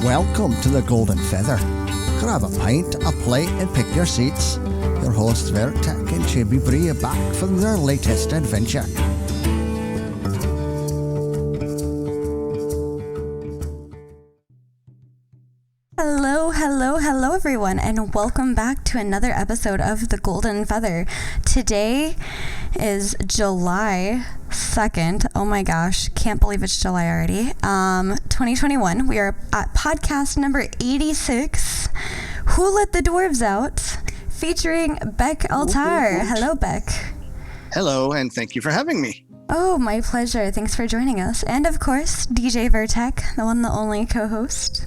Welcome to the Golden Feather. Grab a pint, a plate, and pick your seats. Your hosts Vertek and Chibi Bree are back from their latest adventure. Hello everyone, and welcome back to another episode of The Golden Feather. Today is July 2nd. Oh my gosh, can't believe it's July already. 2021. We are at podcast number 86, Who Let the Dwarves Out? Featuring Beck Altarr. Hello, Beck. Hello, and thank you for having me. Oh, my pleasure. Thanks for joining us. And of course, DJ Vertek, the one, the only co-host.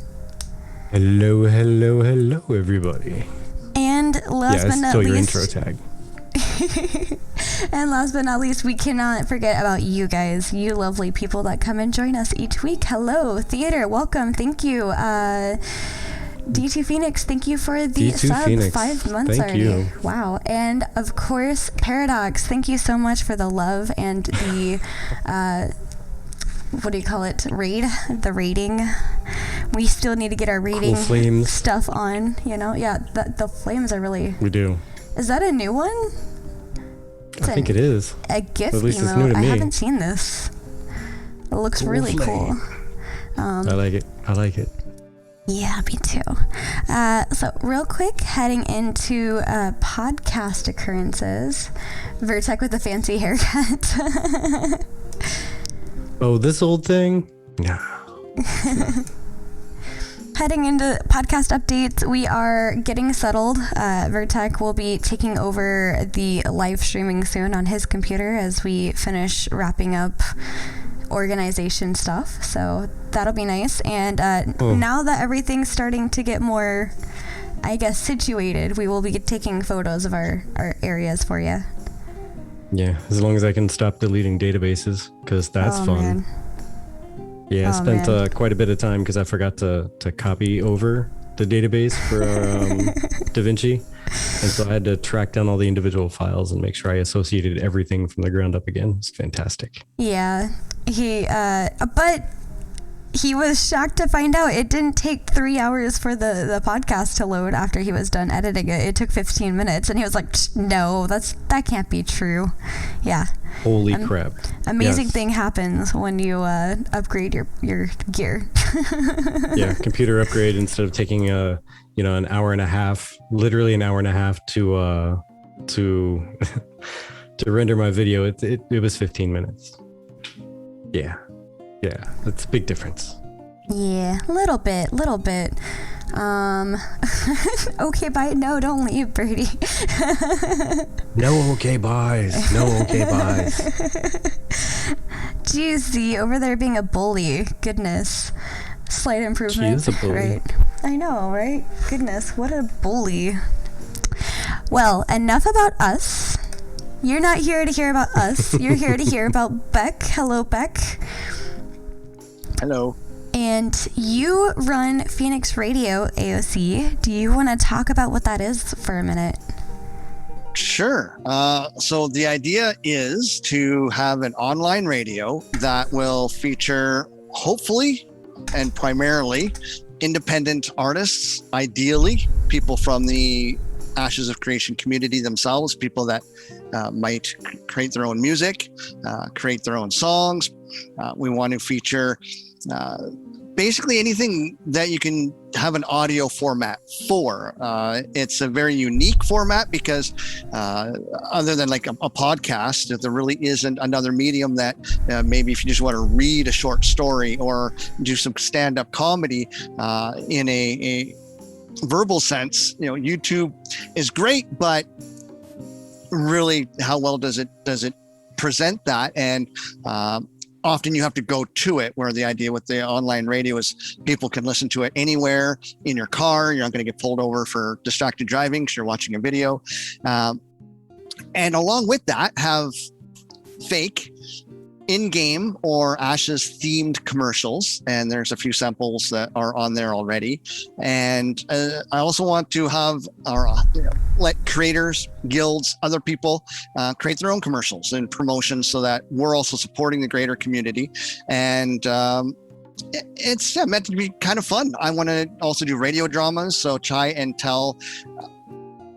Hello, everybody. And last but not still least, your intro tag. And last but not least, we cannot forget about you guys, you lovely people that come and join us each week. Hello, Theater, welcome, thank you. D2 Phoenix, thank you for the sub. Phoenix. 5 months thank already. You. Wow. And of course, Paradox, thank you so much for the love and the what do you call it? The rating. We still need to get our rating stuff on, you know? Yeah, the flames are really... We do. Is that a new one? I think it is. A GIF At least emote. it's new to me. I haven't seen this. It looks really cool. I like it. Yeah, me too. So real quick, heading into podcast occurrences. Vertek with a fancy haircut. Oh, this old thing? No. Heading into podcast updates, we are getting settled. Vertek will be taking over the live streaming soon on his computer as we finish wrapping up organization stuff. So that'll be nice. And now that everything's starting to get more, I guess, situated, we will be taking photos of our areas for you. Yeah, as long as I can stop deleting databases, because that's fun. Man. Yeah, I spent quite a bit of time because I forgot to copy over the database for our DaVinci. And so I had to track down all the individual files and make sure I associated everything from the ground up again. It's fantastic. Yeah, but he was shocked to find out it didn't take 3 hours for the podcast to load after he was done editing it. It took 15 minutes, and he was like, no, that can't be true. Yeah. Holy crap. Amazing thing happens when you upgrade your gear. Yeah, computer upgrade, instead of taking an hour and a half, literally an hour and a half to to render my video, it was 15 minutes. Yeah, that's a big difference. Yeah, little bit. Okay, bye. No, don't leave, Birdie. No okay buys. Juicy over there being a bully. Goodness. Slight improvement. She is a bully. Right. I know, right? Goodness, what a bully. Well, enough about us. You're not here to hear about us. You're here to hear about Beck. Hello, Beck. Hello. And you run Phoenix Radio AOC. Do you want to talk about what that is for a minute? Sure. So the idea is to have an online radio that will feature, hopefully, and primarily, independent artists, ideally people from the Ashes of Creation community themselves, people that might create their own music, create their own songs. We want to feature basically anything that you can have an audio format for. It's a very unique format because other than like a podcast, there really isn't another medium that maybe if you just want to read a short story or do some stand-up comedy in a verbal sense, YouTube is great, but really how well does it present that? And often you have to go to it, where the idea with the online radio is people can listen to it anywhere in your car. You're not going to get pulled over for distracted driving because you're watching a video. And along with that, have fake in-game or Ashes themed commercials, and there's a few samples that are on there already. And I also want to have let creators, guilds, other people create their own commercials and promotions so that we're also supporting the greater community. And It's meant to be kind of fun. I want to also do radio dramas, so try and tell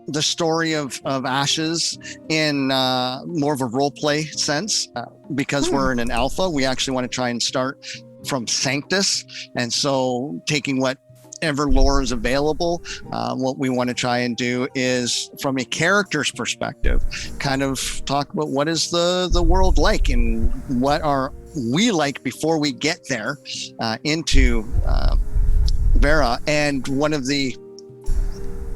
the story of Ashes in more of a role play sense. Because we're in an alpha, we actually want to try and start from Sanctus, and so taking whatever lore is available. What we want to try and do is, from a character's perspective, kind of talk about what is the world like and what are we like before we get there into Vera. And one of the,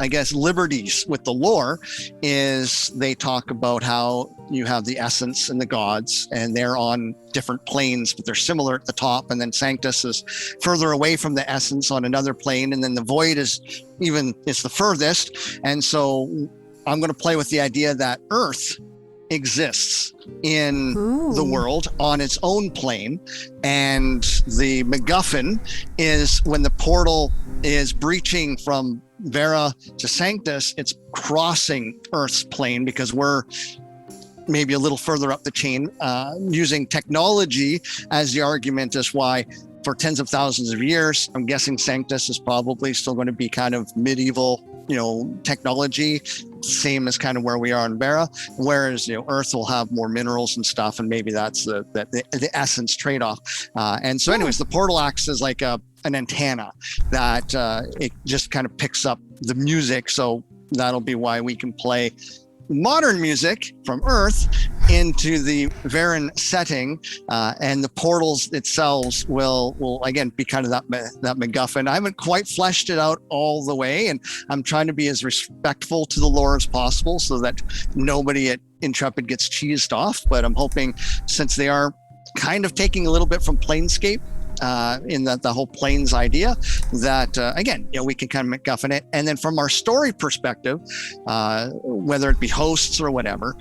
I guess, liberties with the lore is they talk about how you have the essence and the gods, and they're on different planes, but they're similar at the top. And then Sanctus is further away from the essence on another plane. And then the void is the furthest. And so I'm going to play with the idea that Earth exists in the world on its own plane, and the MacGuffin is when the portal is breaching from Vera to Sanctus, it's crossing Earth's plane because we're maybe a little further up the chain, using technology as the argument as why for tens of thousands of years, I'm guessing Sanctus is probably still going to be kind of medieval, technology, same as kind of where we are in Vera, whereas Earth will have more minerals and stuff, and maybe that's the essence trade-off. And so anyways, the portal acts as like an antenna that it just kind of picks up the music, so that'll be why we can play modern music from Earth into the Veran setting, and the portals themselves will again be kind of that MacGuffin. I haven't quite fleshed it out all the way, and I'm trying to be as respectful to the lore as possible so that nobody at Intrepid gets cheesed off. But I'm hoping, since they are kind of taking a little bit from Planescape, in the whole planes idea, that again, we can kind of MacGuffin it. And then from our story perspective, whether it be hosts or whatever,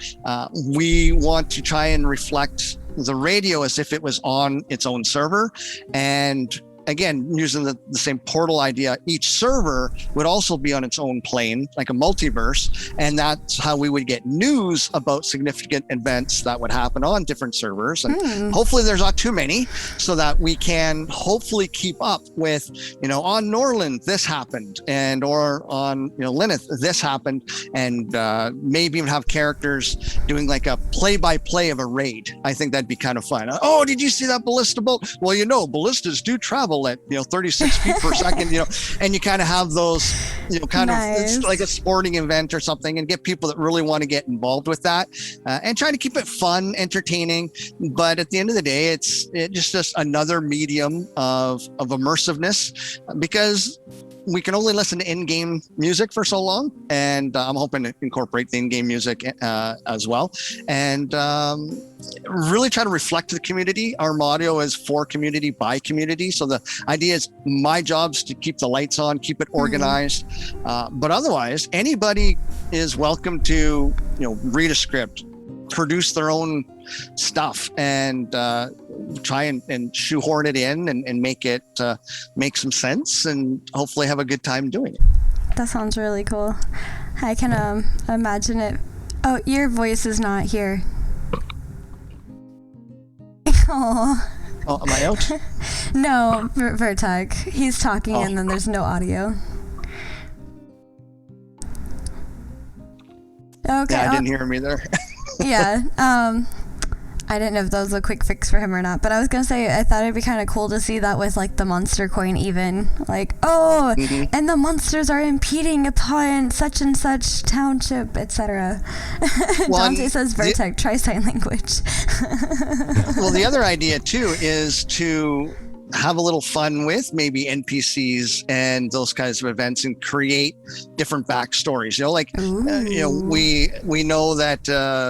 we want to try and reflect the radio as if it was on its own server. And again, using the same portal idea, each server would also be on its own plane, like a multiverse. And that's how we would get news about significant events that would happen on different servers. And hopefully there's not too many, so that we can hopefully keep up with, on Norland, this happened, or on, Lilith, this happened. And maybe even have characters doing like a play-by-play of a raid. I think that'd be kind of fun. Oh, did you see that ballista bolt? Well, ballistas do travel at 36 feet per second, and you kind of have those, nice. It's like a sporting event or something, and get people that really want to get involved with that, and trying to keep it fun, entertaining. But at the end of the day, it's just another medium of immersiveness, because we can only listen to in-game music for so long, and I'm hoping to incorporate the in-game music as well, and really try to reflect the community. Our motto is for community by community, so the idea is my job's to keep the lights on, keep it organized, but otherwise anybody is welcome to read a script, produce their own stuff, and try and shoehorn it in and make it make some sense, and hopefully have a good time doing it. That sounds really cool. I can imagine it. Oh, your voice is not here. Oh, am I out? No, Vertec. He's talking and then there's no audio. Okay. Yeah, I didn't hear him either. Yeah. I didn't know if that was a quick fix for him or not, but I was gonna say I thought it'd be kind of cool to see that with like the monster coin, even like and the monsters are impeding upon such and such township, etc. Dante says Vertec, try sign language. Well, the other idea too is to have a little fun with maybe NPCs and those kinds of events, and create different backstories. We know that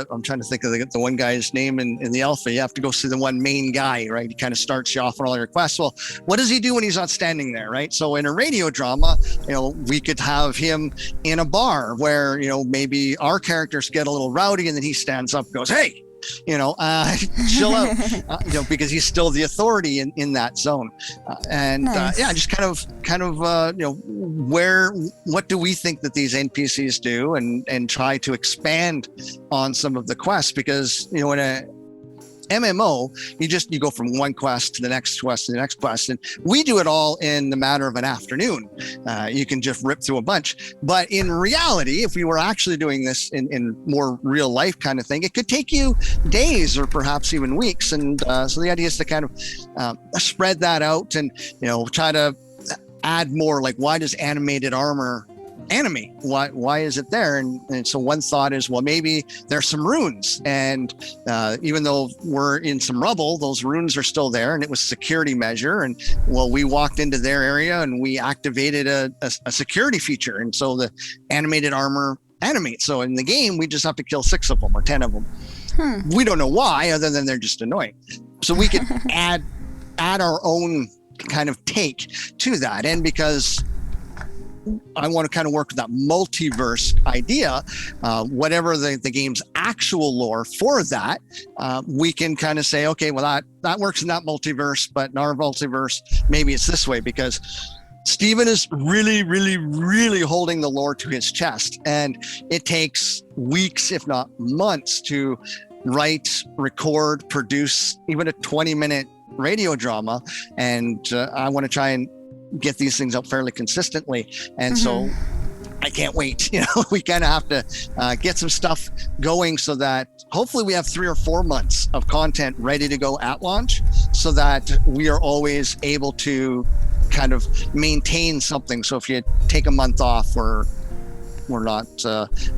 I'm trying to think of the one guy's name in the alpha. You have to go see the one main guy, right? He kind of starts you off on all your quests. Well, what does he do when he's not standing there, right? So in a radio drama, we could have him in a bar where maybe our characters get a little rowdy, and then he stands up and goes, "Hey, chill out," because he's still the authority in that zone, nice. Just kind of what do we think that these NPCs do, and try to expand on some of the quests, because MMO, you go from one quest to the next quest to the next quest, and we do it all in the matter of an afternoon. You can just rip through a bunch. But in reality, if we were actually doing this in more real life kind of thing, it could take you days or perhaps even weeks. And so the idea is to kind of spread that out and try to add more, like, why does animated armor animate? Why is it there? And so one thought is, well, maybe there's some runes, and even though we're in some rubble, those runes are still there, and it was a security measure. And well, we walked into their area and we activated a security feature, and so the animated armor animates. So in the game, we just have to kill 6 of them or 10 of them. We don't know why, other than they're just annoying. So we could add our own kind of take to that. And because I want to kind of work with that multiverse idea, whatever the game's actual lore for that, we can kind of say, okay, well, that works in that multiverse, but in our multiverse, maybe it's this way, because Steven is really, really, really holding the lore to his chest. And it takes weeks, if not months, to write, record, produce even a 20-minute radio drama. And I want to try and get these things out fairly consistently. And so I can't wait. We kind of have to get some stuff going so that hopefully we have 3 or 4 months of content ready to go at launch, so that we are always able to kind of maintain something. So if you take a month off, we're not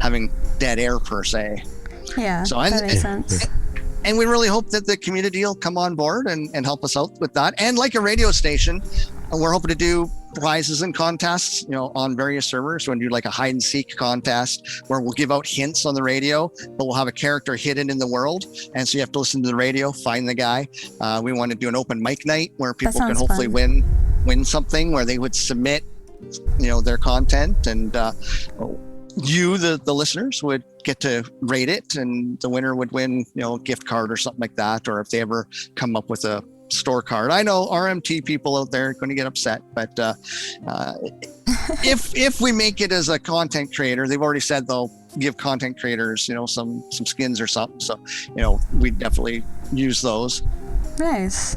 having dead air per se. Yeah, so that makes sense. And we really hope that the community will come on board and help us out with that. And like a radio station, we're hoping to do prizes and contests, on various servers. We're going to do like a hide and seek contest where we'll give out hints on the radio, but we'll have a character hidden in the world. And so you have to listen to the radio, find the guy. We want to do an open mic night where people can hopefully win something, where they would submit, their content, and you, the listeners, would get to rate it, and the winner would win, a gift card or something like that. Or if they ever come up with a store card, I know RMT people out there are going to get upset, but if we make it as a content creator, they've already said they'll give content creators, some skins or something. So, we definitely use those. Nice.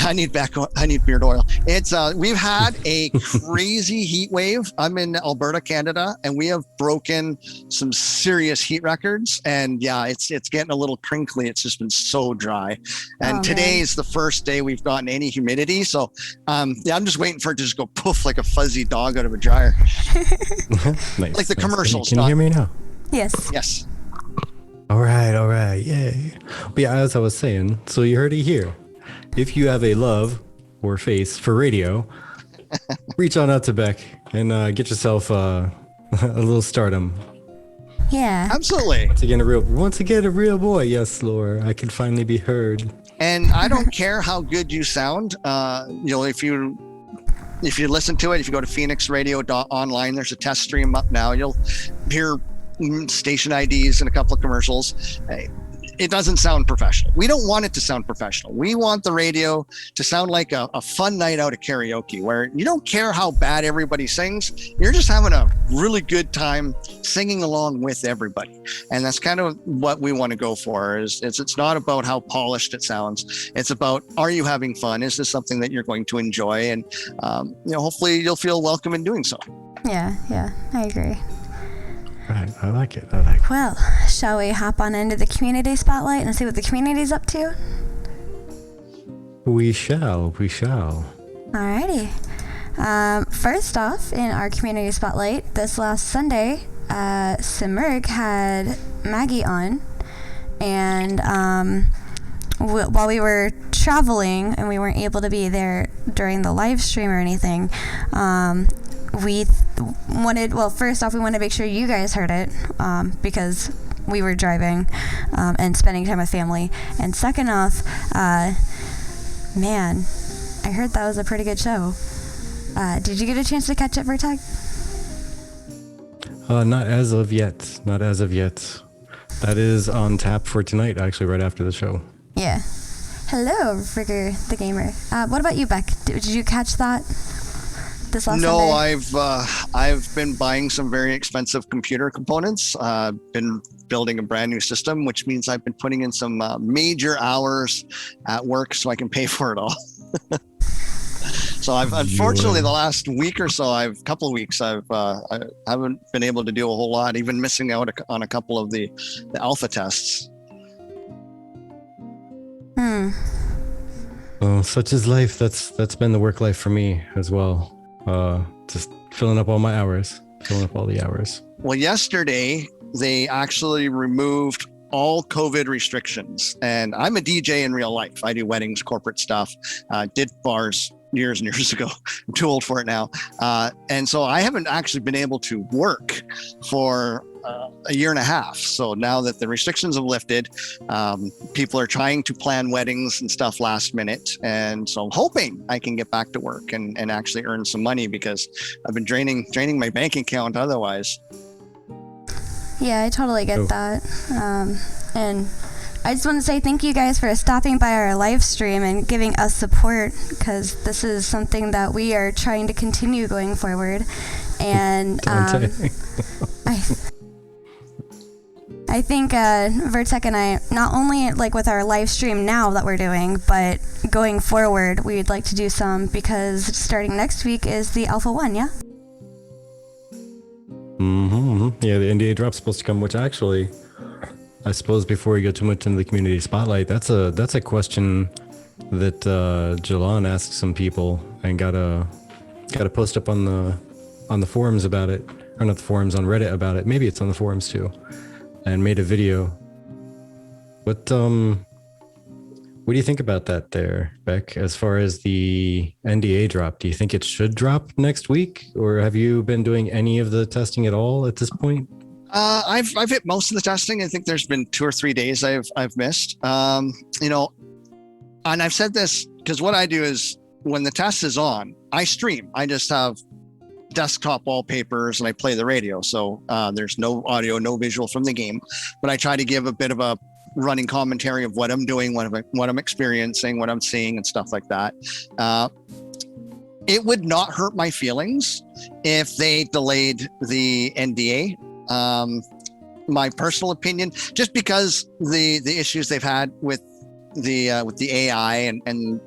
I need beard oil. It's we've had a crazy heat wave. I'm in Alberta, Canada, and we have broken some serious heat records. And yeah, it's getting a little crinkly. It's just been so dry. And today is the first day we've gotten any humidity. So I'm just waiting for it to just go poof like a fuzzy dog out of a dryer. Nice, like the commercials. Can you hear me now? Yes. Yes. All right, yay. But yeah, as I was saying, so you heard it here. If you have a love or face for radio, reach on out to Beck and get yourself a little stardom. Yeah, absolutely. Once again, a real boy. Yes, Laura, I can finally be heard. And I don't care how good you sound. If you listen to it, if you go to phoenixradio.online, there's a test stream up now. You'll hear station IDs and a couple of commercials. It doesn't sound professional. We don't want it to sound professional. We want the radio to sound like a fun night out at karaoke, where you don't care how bad everybody sings. You're just having a really good time singing along with everybody. And that's kind of what we want to go for. It's not about how polished it sounds. It's about, are you having fun? Is this something that you're going to enjoy? And hopefully you'll feel welcome in doing so. Yeah, I agree. Right, I like it. Well, shall we hop on into the community spotlight and see what the community's up to? We shall. Alrighty. First off, in our community spotlight, this last Sunday, Simurg had Maggie on, and while we were traveling and we weren't able to be there during the live stream or anything, we wanted to make sure you guys heard it, because we were driving and spending time with family. And second off, man, I heard that was a pretty good show. Did you get a chance to catch it, Vertag? Not as of yet. That is on tap for tonight, actually, right after the show. Yeah. Hello, Rigger the Gamer. What about you, Beck? Did you catch that? No, I've been buying some very expensive computer components. Been building a brand new system, which means I've been putting in some major hours at work so I can pay for it all. So I've unfortunately the last week or so, I haven't been able to do a whole lot, even missing out on a couple of the alpha tests. Well, such is life. That's been the work life for me as well. Just filling up all the hours. Well, yesterday they actually removed all COVID restrictions, and I'm a DJ in real life. I do weddings, corporate stuff, did bars years and years ago. I'm too old for it now. And so I haven't actually been able to work for a year and a half. So now that the restrictions have lifted, people are trying to plan weddings and stuff last minute. And so I'm hoping I can get back to work and actually earn some money, because I've been draining my bank account otherwise. Yeah, I totally get that. And I just want to say thank you guys for stopping by our live stream and giving us support, because this is something that we are trying to continue going forward. And I think Vertec and I, not only like with our live stream now that we're doing, but going forward, we'd like to do some, because starting next week is the Alpha 1, yeah? Yeah, the NDA drop's supposed to come, which actually, I suppose before we go too much into the community spotlight, that's a question that Jalan asked some people and got a post up on the forums about it, or not the forums, on Reddit about it. Maybe it's on the forums too, and made a video. What do you think about that there, Beck, as far as the NDA drop? Do you think it should drop next week, or have you been doing any of the testing at all at this point? I've hit most of the testing. I think there's been 2 or 3 days I've missed. And I've said this because what I do is when the test is on, I stream. I just have desktop wallpapers and I play the radio. So there's no audio, no visual from the game, but I try to give a bit of a running commentary of what I'm doing, what I'm experiencing, what I'm seeing and stuff like that. It would not hurt my feelings if they delayed the NDA. My personal opinion, just because the issues they've had with the AI and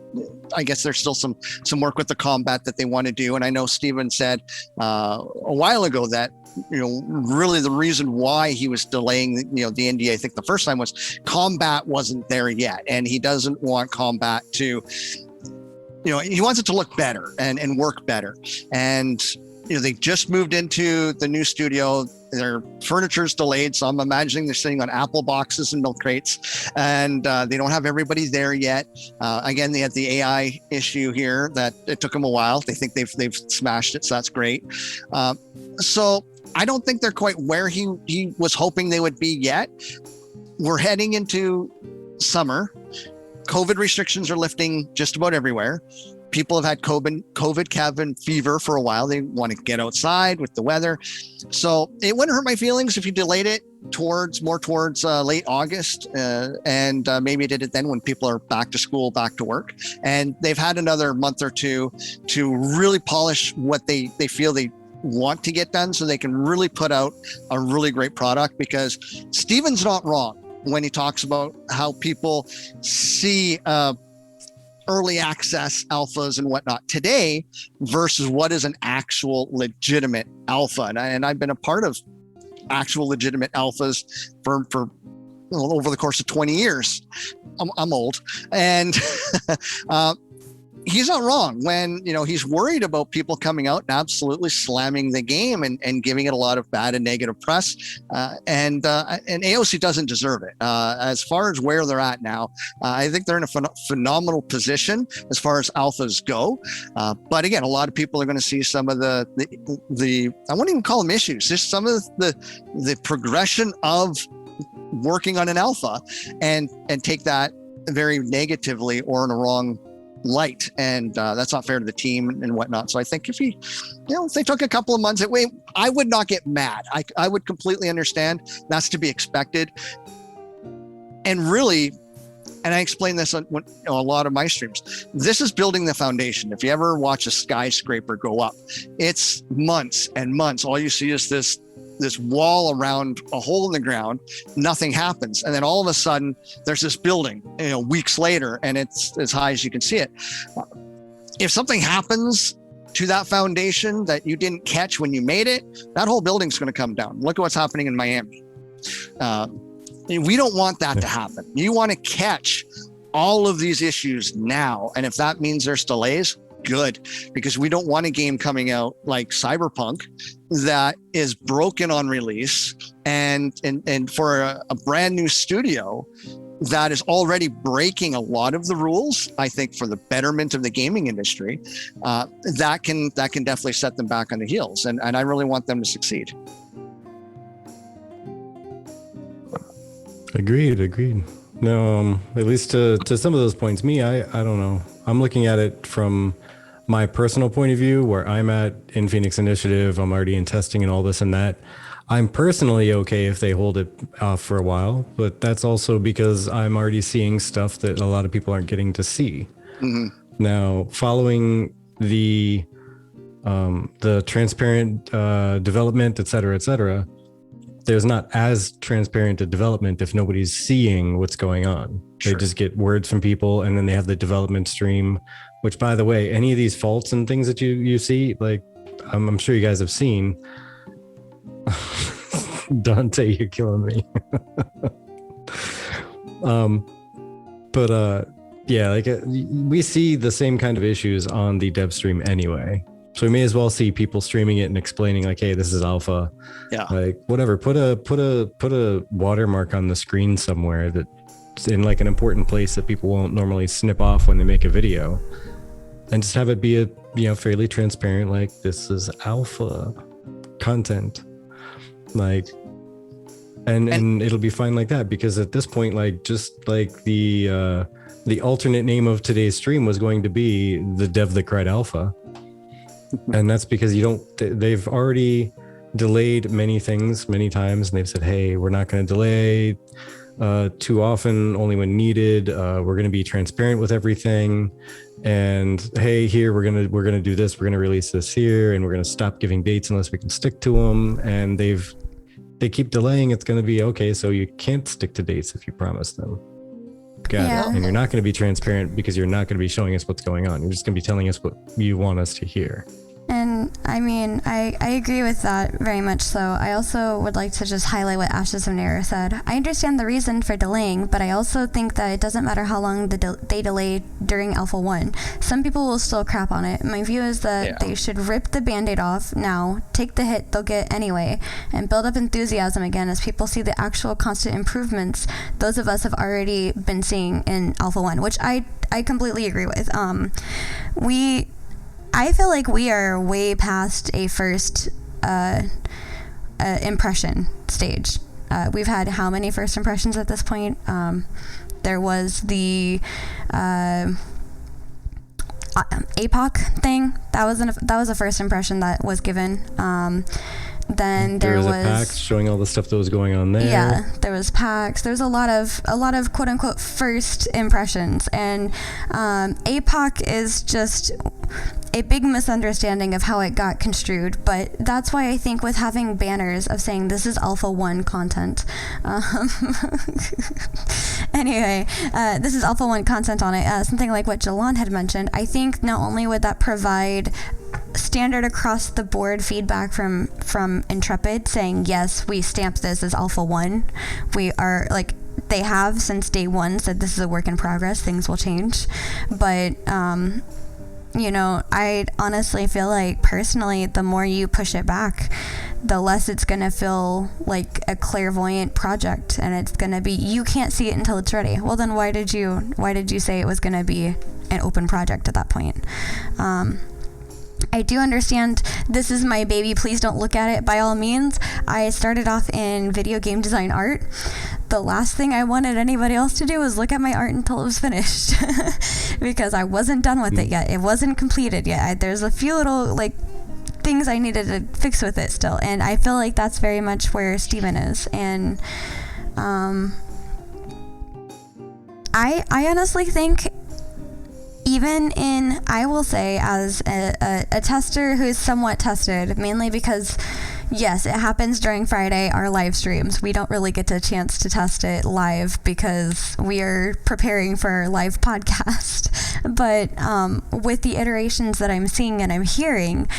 I guess there's still some work with the combat that they want to do. And I know Steven said a while ago that really the reason why he was delaying the NDA, I think the first time, was combat wasn't there yet, and he doesn't want combat to he wants it to look better and work better. And they just moved into the new studio. Their furniture's delayed, so I'm imagining they're sitting on Apple boxes and milk crates, and they don't have everybody there yet. Again, they had the AI issue here that it took them a while. They think they've smashed it, so that's great. So I don't think they're quite where he was hoping they would be yet. We're heading into summer. COVID restrictions are lifting just about everywhere. People have had COVID cabin fever for a while. They want to get outside with the weather. So it wouldn't hurt my feelings if you delayed it towards late August, and maybe did it then when people are back to school, back to work. And they've had another month or two to really polish what they feel they want to get done, so they can really put out a really great product. Because Steven's not wrong when he talks about how people see early access alphas and whatnot today versus what is an actual legitimate alpha. And I've been a part of actual legitimate alphas for over the course of 20 years. I'm old. And he's not wrong when he's worried about people coming out and absolutely slamming the game and giving it a lot of bad and negative press, and AOC doesn't deserve it. As far as where they're at now, I think they're in a phenomenal position as far as alphas go, but again, a lot of people are going to see some of the I won't even call them issues, just some of the progression of working on an alpha and take that very negatively or in a wrong light, and that's not fair to the team and whatnot. So I think if they took a couple of months away, I would not get mad. I would completely understand. That's to be expected. And really, and I explain this on a lot of my streams, this is building the foundation. If you ever watch a skyscraper go up, it's months and months. All you see is this this wall around a hole in the ground, nothing happens. And then all of a sudden there's this building, weeks later, and it's as high as you can see it. If something happens to that foundation that you didn't catch when you made it, that whole building's going to come down. Look at what's happening in Miami. We don't want that to happen. You want to catch all of these issues now. And if that means there's delays, good, because we don't want a game coming out like Cyberpunk that is broken on release and for a brand new studio that is already breaking a lot of the rules. I think for the betterment of the gaming industry, that can definitely set them back on the heels. And I really want them to succeed. Agreed. No, at least to some of those points, I don't know. I'm looking at it from my personal point of view, where I'm at in Phoenix Initiative. I'm already in testing and all this and that. I'm personally okay if they hold it off for a while, but that's also because I'm already seeing stuff that a lot of people aren't getting to see. Mm-hmm. Now, following the transparent development, et cetera, there's not as transparent a development if nobody's seeing what's going on. Sure. They just get words from people, and then they have the development stream, which, by the way, any of these faults and things that you see, like I'm sure you guys have seen. Dante, you're killing me. We see the same kind of issues on the dev stream anyway. So we may as well see people streaming it and explaining like, hey, this is alpha. Yeah. Like whatever. Put a watermark on the screen somewhere that's in like an important place that people won't normally snip off when they make a video. And just have it be a fairly transparent, like this is alpha content. Like and it'll be fine like that, because at this point, like just like the alternate name of today's stream was going to be the dev that cried alpha. And that's because they've already delayed many things many times, and they've said, hey, we're not going to delay too often, only when needed. We're going to be transparent with everything. And hey, here we're going to do this. We're going to release this here, and we're going to stop giving dates unless we can stick to them. And they keep delaying. It's going to be okay. So you can't stick to dates if you promise them. Got it. And you're not going to be transparent because you're not going to be showing us what's going on. You're just going to be telling us what you want us to hear. And I mean, I agree with that very much so. I also would like to just highlight what Ashes of Nera said. I understand the reason for delaying, but I also think that it doesn't matter how long they delay during Alpha 1. Some people will still crap on it. My view is that they should rip the Band-Aid off now, take the hit they'll get anyway, and build up enthusiasm again as people see the actual constant improvements those of us have already been seeing in Alpha 1, which I completely agree with. I feel like we are way past a first impression stage. We've had how many first impressions at this point? There was the APOC thing. That was a first impression that was given. Then there was a PAX showing all the stuff that was going on there. Yeah, there was PAX. There's a lot of quote unquote first impressions, and APOC is just a big misunderstanding of how it got construed. But that's why I think with having banners of saying this is Alpha 1 content. Anyway, this is Alpha 1 content on it. Something like what Jalon had mentioned. I think not only would that provide standard across the board feedback from Intrepid saying, yes, we stamped this as Alpha 1. We are like, they have since day one said this is a work in progress, things will change. But, I honestly feel like personally, the more you push it back, the less it's going to feel like a clairvoyant project, and it's going to be, you can't see it until it's ready. Well, then why did you say it was going to be an open project at that point? I do understand this is my baby, please don't look at it. By all means, I started off in video game design art. The last thing I wanted anybody else to do was look at my art until it was finished because I wasn't done with it yet. It wasn't completed yet. There's a few little things I needed to fix with it still, and I feel like that's very much where Steven is. And I honestly think, even I will say, as a tester who's somewhat tested, mainly because, Yes, it happens during Friday, our live streams. We don't really get a chance to test it live because we are preparing for our live podcast. But with the iterations that I'm seeing and I'm hearing,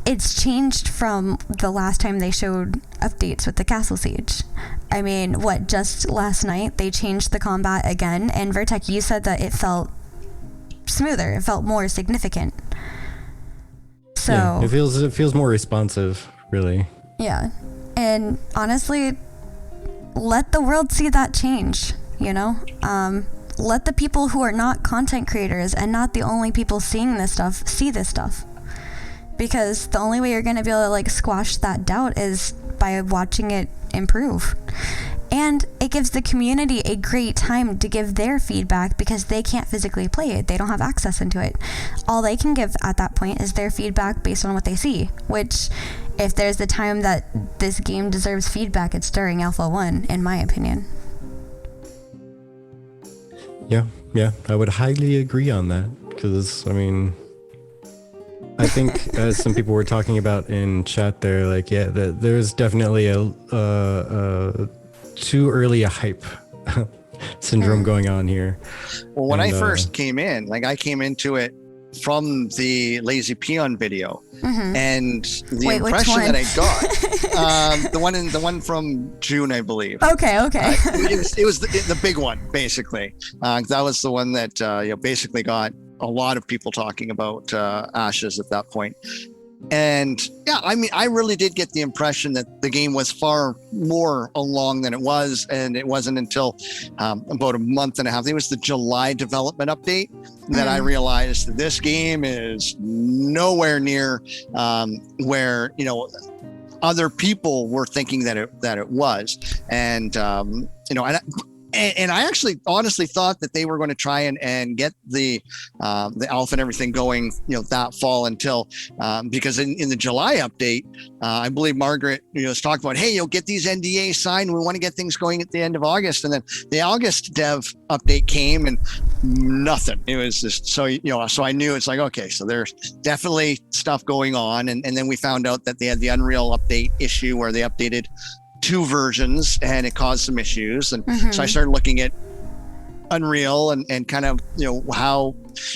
it's changed from the last time they showed updates with the Castle Siege. I mean, just last night they changed the combat again, and Vertek, you said that it felt smoother, it felt more significant. So yeah, it feels more responsive, really. Yeah. And honestly, let the world see that change, you know? Let the people who are not content creators and not the only people seeing this stuff see this stuff. Because the only way you're going to be able to like squash that doubt is by watching it improve. And it gives the community a great time to give their feedback because they can't physically play it. They don't have access into it. All they can give at that point is their feedback based on what they see, which if there's a time that this game deserves feedback, it's during Alpha 1, in my opinion. Yeah, I would highly agree on that because, I mean, I think as some people were talking about in chat there, like, yeah, there's definitely a too early a hype syndrome going on here. Well, when I first came in, like I came into it from the Lazy Peon video, and the impression that I got, the one from June, I believe. Okay. It was the big one, basically. That was the one that basically got a lot of people talking about Ashes at that point. And yeah, I mean, I really did get the impression that the game was far more along than it was. And it wasn't until about a month and a half, I think it was the July development update, that I realized that this game is nowhere near where, other people were thinking that it was. And, and I actually honestly thought that they were going to try and get the alpha and everything going, that fall until because in the July update, I believe Margaret was talking about, hey, you'll get these NDAs signed. We want to get things going at the end of August. And then the August dev update came and nothing. It was just so I knew it's like, okay, so there's definitely stuff going on. And then we found out that they had the Unreal update issue where they updated 2 versions and it caused some issues. And so I started looking at Unreal and kind of, how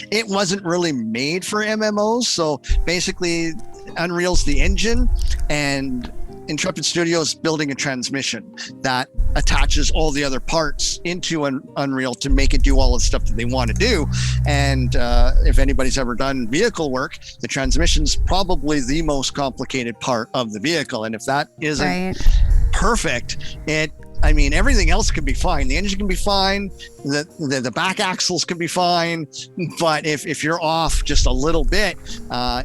it wasn't really made for MMOs. So basically Unreal's the engine and Intrepid Studios building a transmission that attaches all the other parts into Unreal to make it do all the stuff that they want to do. And if anybody's ever done vehicle work, the transmission's probably the most complicated part of the vehicle. And if that isn't perfect, everything else can be fine. The engine can be fine. The back axles can be fine. But if you're off just a little bit,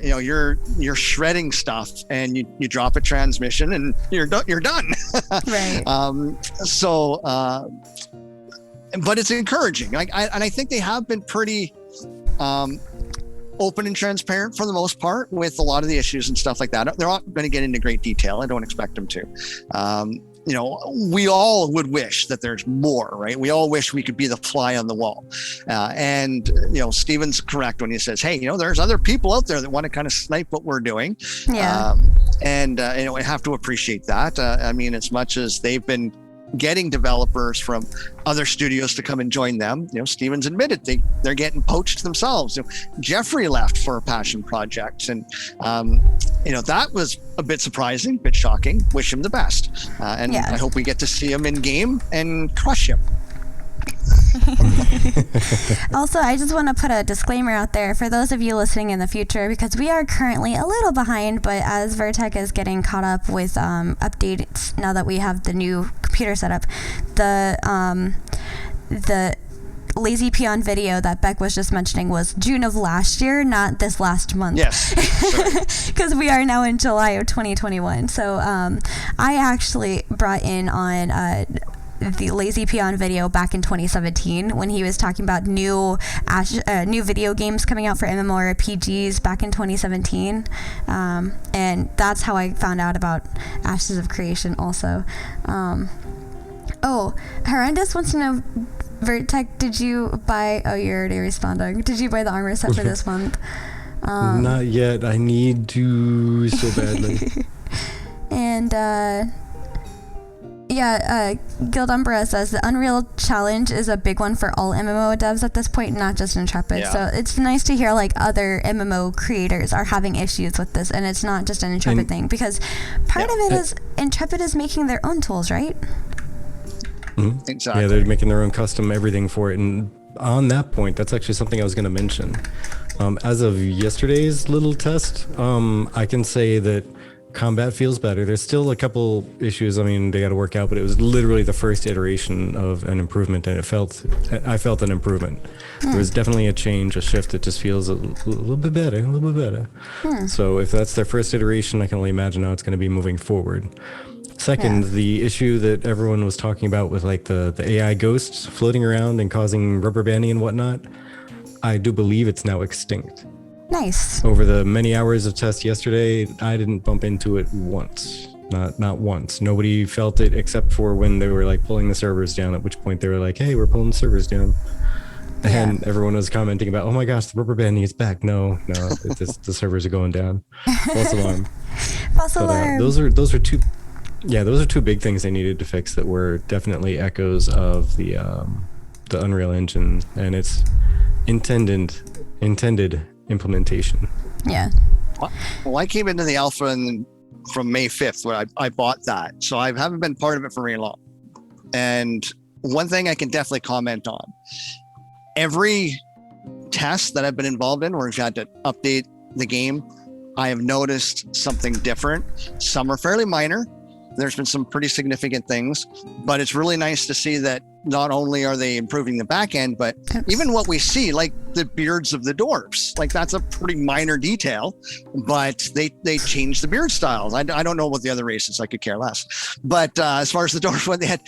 you're shredding stuff and you drop a transmission and you're done. Right. But it's encouraging. I think they have been pretty open and transparent for the most part with a lot of the issues and stuff like that. They're not going to get into great detail. I don't expect them to. We all would wish that there's more, right? We all wish we could be the fly on the wall. And Steven's correct when he says, hey, there's other people out there that want to kind of snipe what we're doing. Yeah. I have to appreciate that. As much as they've been getting developers from other studios to come and join them, Steven's admitted they're getting poached themselves. Jeffrey left for a passion project, and that was a bit surprising, a bit shocking. Wish him the best, and I hope we get to see him in game and crush him. Also, I just want to put a disclaimer out there for those of you listening in the future, because we are currently a little behind, but as Vertek is getting caught up with updates now that we have the new computer setup, the Lazy Peon video that Beck was just mentioning was June of last year, not this last month. Yes. Because we are now in July of 2021. So I actually brought in on the Lazy Peon video back in 2017 when he was talking about new video games coming out for MMORPGs back in 2017, and that's how I found out about Ashes of Creation also. Horrendous wants to know, Vertek, did you buy, you're already responding, did you buy the armor set for this month? Not yet. I need to so badly. And Guild Umbra says the Unreal Challenge is a big one for all MMO devs at this point, not just Intrepid. Yeah. So it's nice to hear like other MMO creators are having issues with this, and it's not just an Intrepid thing, because part of it is Intrepid is making their own tools, right? Mm-hmm. Exactly. Yeah, they're making their own custom everything for it. And on that point, that's actually something I was going to mention. As of yesterday's little test, I can say that combat feels better. There's still a couple issues, I mean, they got to work out, but it was literally the first iteration of an improvement, and I felt an improvement. There was definitely a change, a shift that just feels a little bit better. So if that's their first iteration, I can only imagine how it's going to be moving forward. Second, the issue that everyone was talking about with like the AI ghosts floating around and causing rubber banding and whatnot, I do believe it's now extinct. Nice. Over the many hours of tests yesterday, I didn't bump into it once. Not once. Nobody felt it except for when they were like pulling the servers down, at which point they were like, hey, we're pulling the servers down. And everyone was commenting about, oh my gosh, the rubber banding is back. No, it's just, the servers are going down. False alarm. False alarm. Those are two big things they needed to fix that were definitely echoes of the Unreal Engine and its intended implementation. Yeah. Well, I came into the alpha from May 5th when I bought that. So I haven't been part of it for very long. And one thing I can definitely comment on, every test that I've been involved in where we've had to update the game, I have noticed something different. Some are fairly minor. There's been some pretty significant things, but it's really nice to see that not only are they improving the back end, but even what we see, like the beards of the dwarves, like that's a pretty minor detail, but they changed the beard styles. I don't know what the other races, I could care less. But as far as the dwarves, when they had,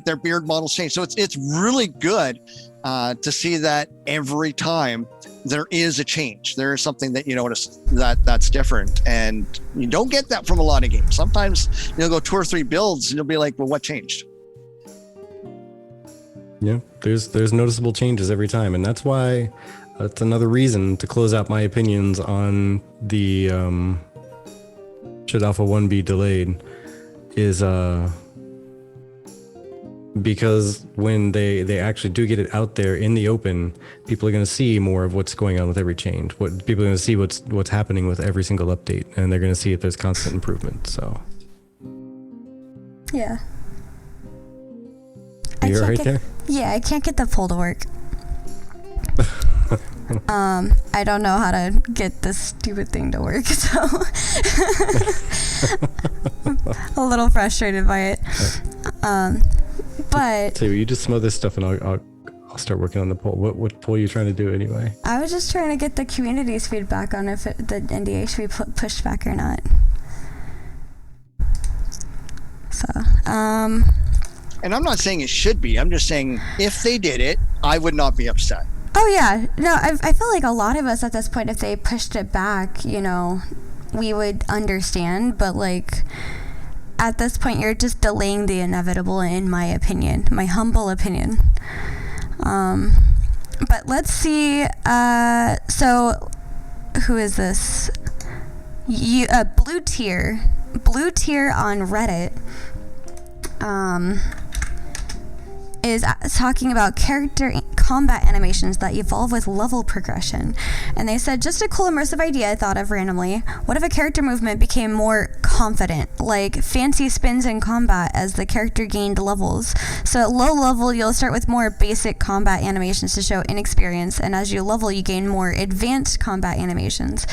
their beard models changed. So it's really good to see that every time there is a change. There is something that you notice that's different, and you don't get that from a lot of games. Sometimes you'll go 2 or 3 builds and you'll be like, well, what changed? Yeah, there's noticeable changes every time, and that's why that's another reason to close out my opinions on the should Alpha 1 be delayed is because when they actually do get it out there in the open, people are going to see more of what's going on with every change. People are going to see what's happening with every single update, and they're going to see if there's constant improvement. So yeah. You're right there? Yeah, I can't get the poll to work. I don't know how to get this stupid thing to work, so a little frustrated by it. But so you just smother stuff, and I'll start working on the poll. What poll are you trying to do anyway? I was just trying to get the community's feedback on if the NDA should be pushed back or not. So, And I'm not saying it should be. I'm just saying if they did it, I would not be upset. Oh yeah, no, I feel like a lot of us at this point, if they pushed it back, we would understand. But like at this point, you're just delaying the inevitable, in my opinion, my humble opinion. But let's see. So who is this? Blue Tier on Reddit. Is talking about character combat animations that evolve with level progression. And they said, just a cool immersive idea I thought of randomly. What if a character movement became more confident, like fancy spins in combat as the character gained levels? So at low level, you'll start with more basic combat animations to show inexperience, and as you level, you gain more advanced combat animations.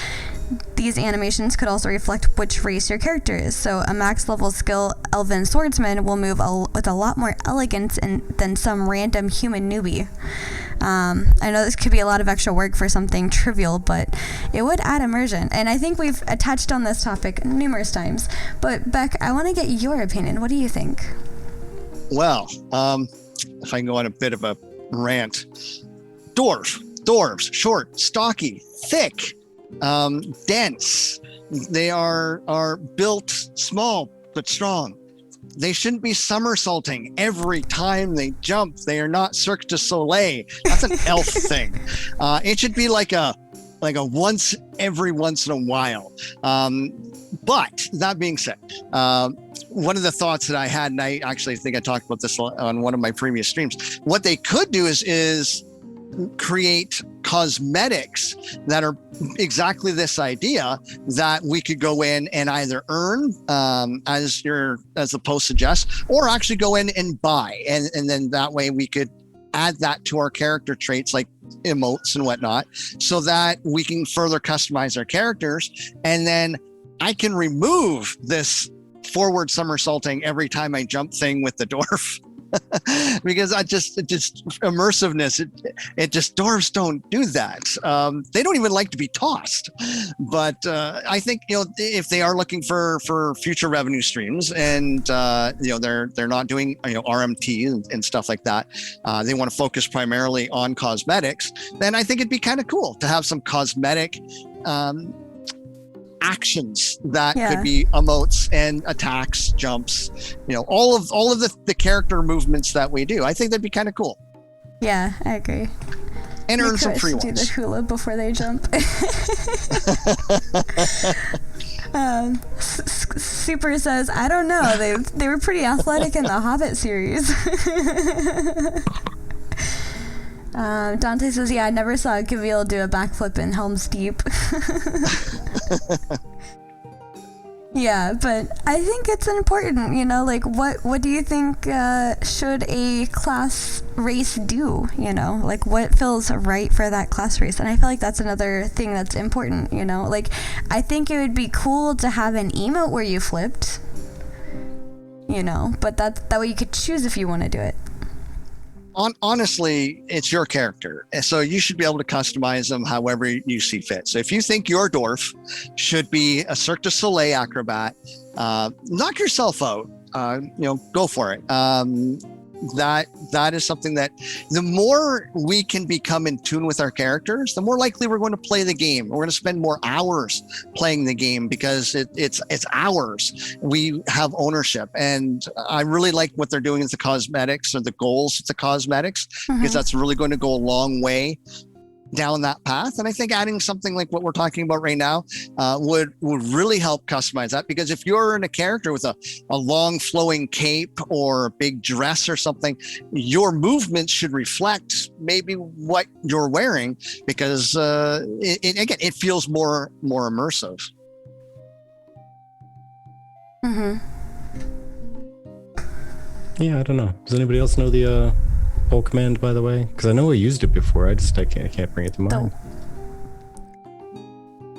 These animations could also reflect which race your character is. So a max level skill elven swordsman will move with a lot more elegance than some random human newbie. I know this could be a lot of extra work for something trivial, but it would add immersion. And I think we've touched on this topic numerous times. But Beck, I want to get your opinion. What do you think? Well, if I can go on a bit of a rant. Dwarves, short, stocky, thick, dense. They are built small but strong. They shouldn't be somersaulting every time they jump. They are not Cirque du Soleil. That's an elf thing. It should be like a like a every once in a while. But that being said, one of the thoughts that I had, and I actually think I talked about this on one of my previous streams, what they could do is create cosmetics that are exactly this idea, that we could go in and either earn as the post suggests, or actually go in and buy, and then that way we could add that to our character traits like emotes and whatnot, so that we can further customize our characters. And then I can remove this forward somersaulting every time I jump thing with the dwarf. Because immersiveness, dwarves don't do that. They don't even like to be tossed. But I think, if they are looking for future revenue streams, and they're not doing RMT and stuff like that, they want to focus primarily on cosmetics, then I think it'd be kind of cool to have some cosmetic actions that could be emotes and attacks, jumps, all of the character movements that we do. I think that'd be kind of cool. Yeah, I agree. And earn some free ones. Do the hula before they jump. Super says, I don't know. They were pretty athletic in the Hobbit series. Dante says, yeah, I never saw Gaviel do a backflip in Helm's Deep. Yeah, but I think it's important, like what do you think should a class race do, like what feels right for that class race? And I feel like that's another thing that's important, like I think it would be cool to have an emote where you flipped, but that way you could choose if you want to do it. Honestly, it's your character, and so you should be able to customize them however you see fit. So if you think your dwarf should be a Cirque du Soleil acrobat, knock yourself out. Go for it. That is something that the more we can become in tune with our characters, the more likely we're going to play the game. We're going to spend more hours playing the game because it's ours. We have ownership, and I really like what they're doing with the cosmetics, or the goals with the cosmetics, because that's really going to go a long way down that path. And I think adding something like what we're talking about right now would really help customize that, because if you're in a character with a long flowing cape or a big dress or something, your movements should reflect maybe what you're wearing, because it feels more immersive. Yeah, I don't know. Does anybody else know the whole command, by the way? Because I know I used it before. I can't bring it to mind.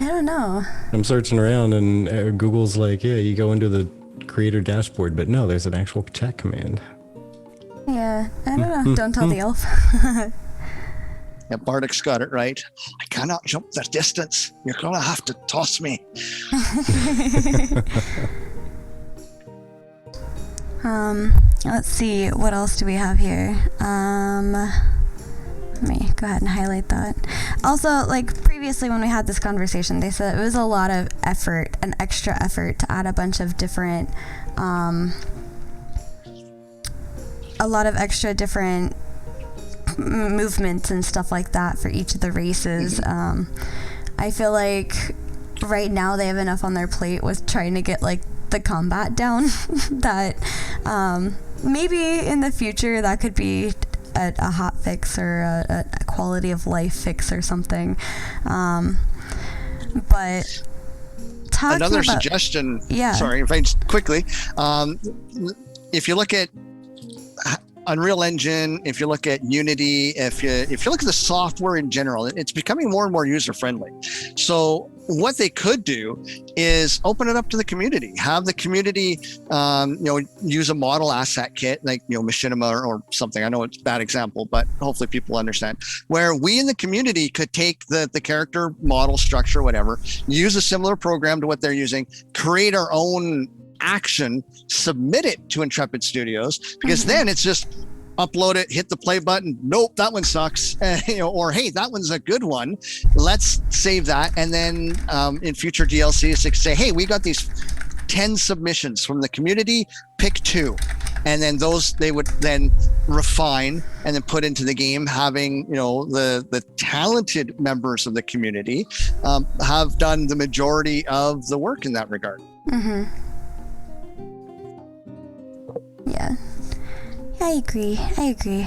I don't know. I'm searching around, and Google's like, yeah, you go into the creator dashboard, but no, there's an actual chat command. Yeah, I don't know. Don't tell the elf. Yeah, Bardic's got it right. I cannot jump the distance. You're gonna have to toss me. Let's see, what else do we have here? Let me go ahead and highlight that. Also, like previously when we had this conversation, they said it was a lot of effort, an extra effort to add a bunch of different, movements and stuff like that for each of the races. I feel like right now they have enough on their plate with trying to get like the combat down that maybe in the future that could be a hot fix or a quality of life fix or something. But another suggestion, sorry, if I just quickly, if you look at Unreal Engine, if you look at Unity, if you look at the software in general, it's becoming more and more user friendly. So what they could do is open it up to the community, have the community, use a model asset kit like, Machinima or something. I know it's a bad example, but hopefully people understand, where we in the community could take the character model structure, whatever, use a similar program to what they're using, create our own action, submit it to Intrepid Studios, because then it's just upload it, hit the play button. Nope, that one sucks. Or hey, that one's a good one. Let's save that. And then in future DLCs, say, hey, we got these 10 submissions from the community. Pick 2. and then those they would then refine and then put into the game, having the talented members of the community have done the majority of the work in that regard. Mm-hmm. Yeah, I agree. The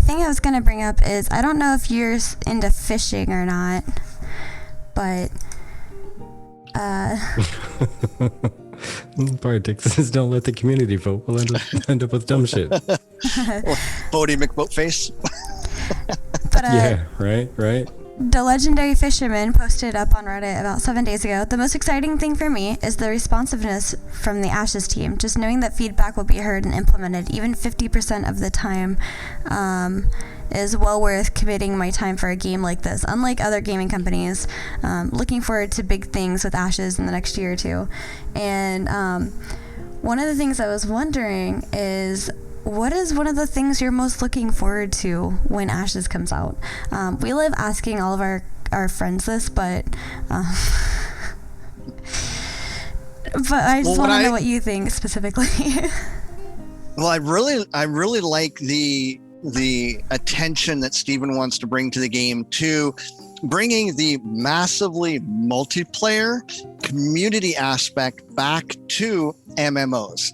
thing I was gonna bring up is, I don't know if you're into fishing or not, but Politics is don't let the community vote. We'll end up with dumb shit. Bodie McBoatface. But yeah, right. The Legendary Fisherman posted up on Reddit about 7 days ago. The most exciting thing for me is the responsiveness from the Ashes team. Just knowing that feedback will be heard and implemented, even 50% of the time, is well worth committing my time for a game like this. Unlike other gaming companies, looking forward to big things with Ashes in the next year or two. And one of the things I was wondering is, what is one of the things you're most looking forward to when Ashes comes out? We live asking all of our friends this, but I just want to know what you think specifically. Well, I really like the attention that Steven wants to bring to the game, to bringing the massively multiplayer community aspect back to MMOs.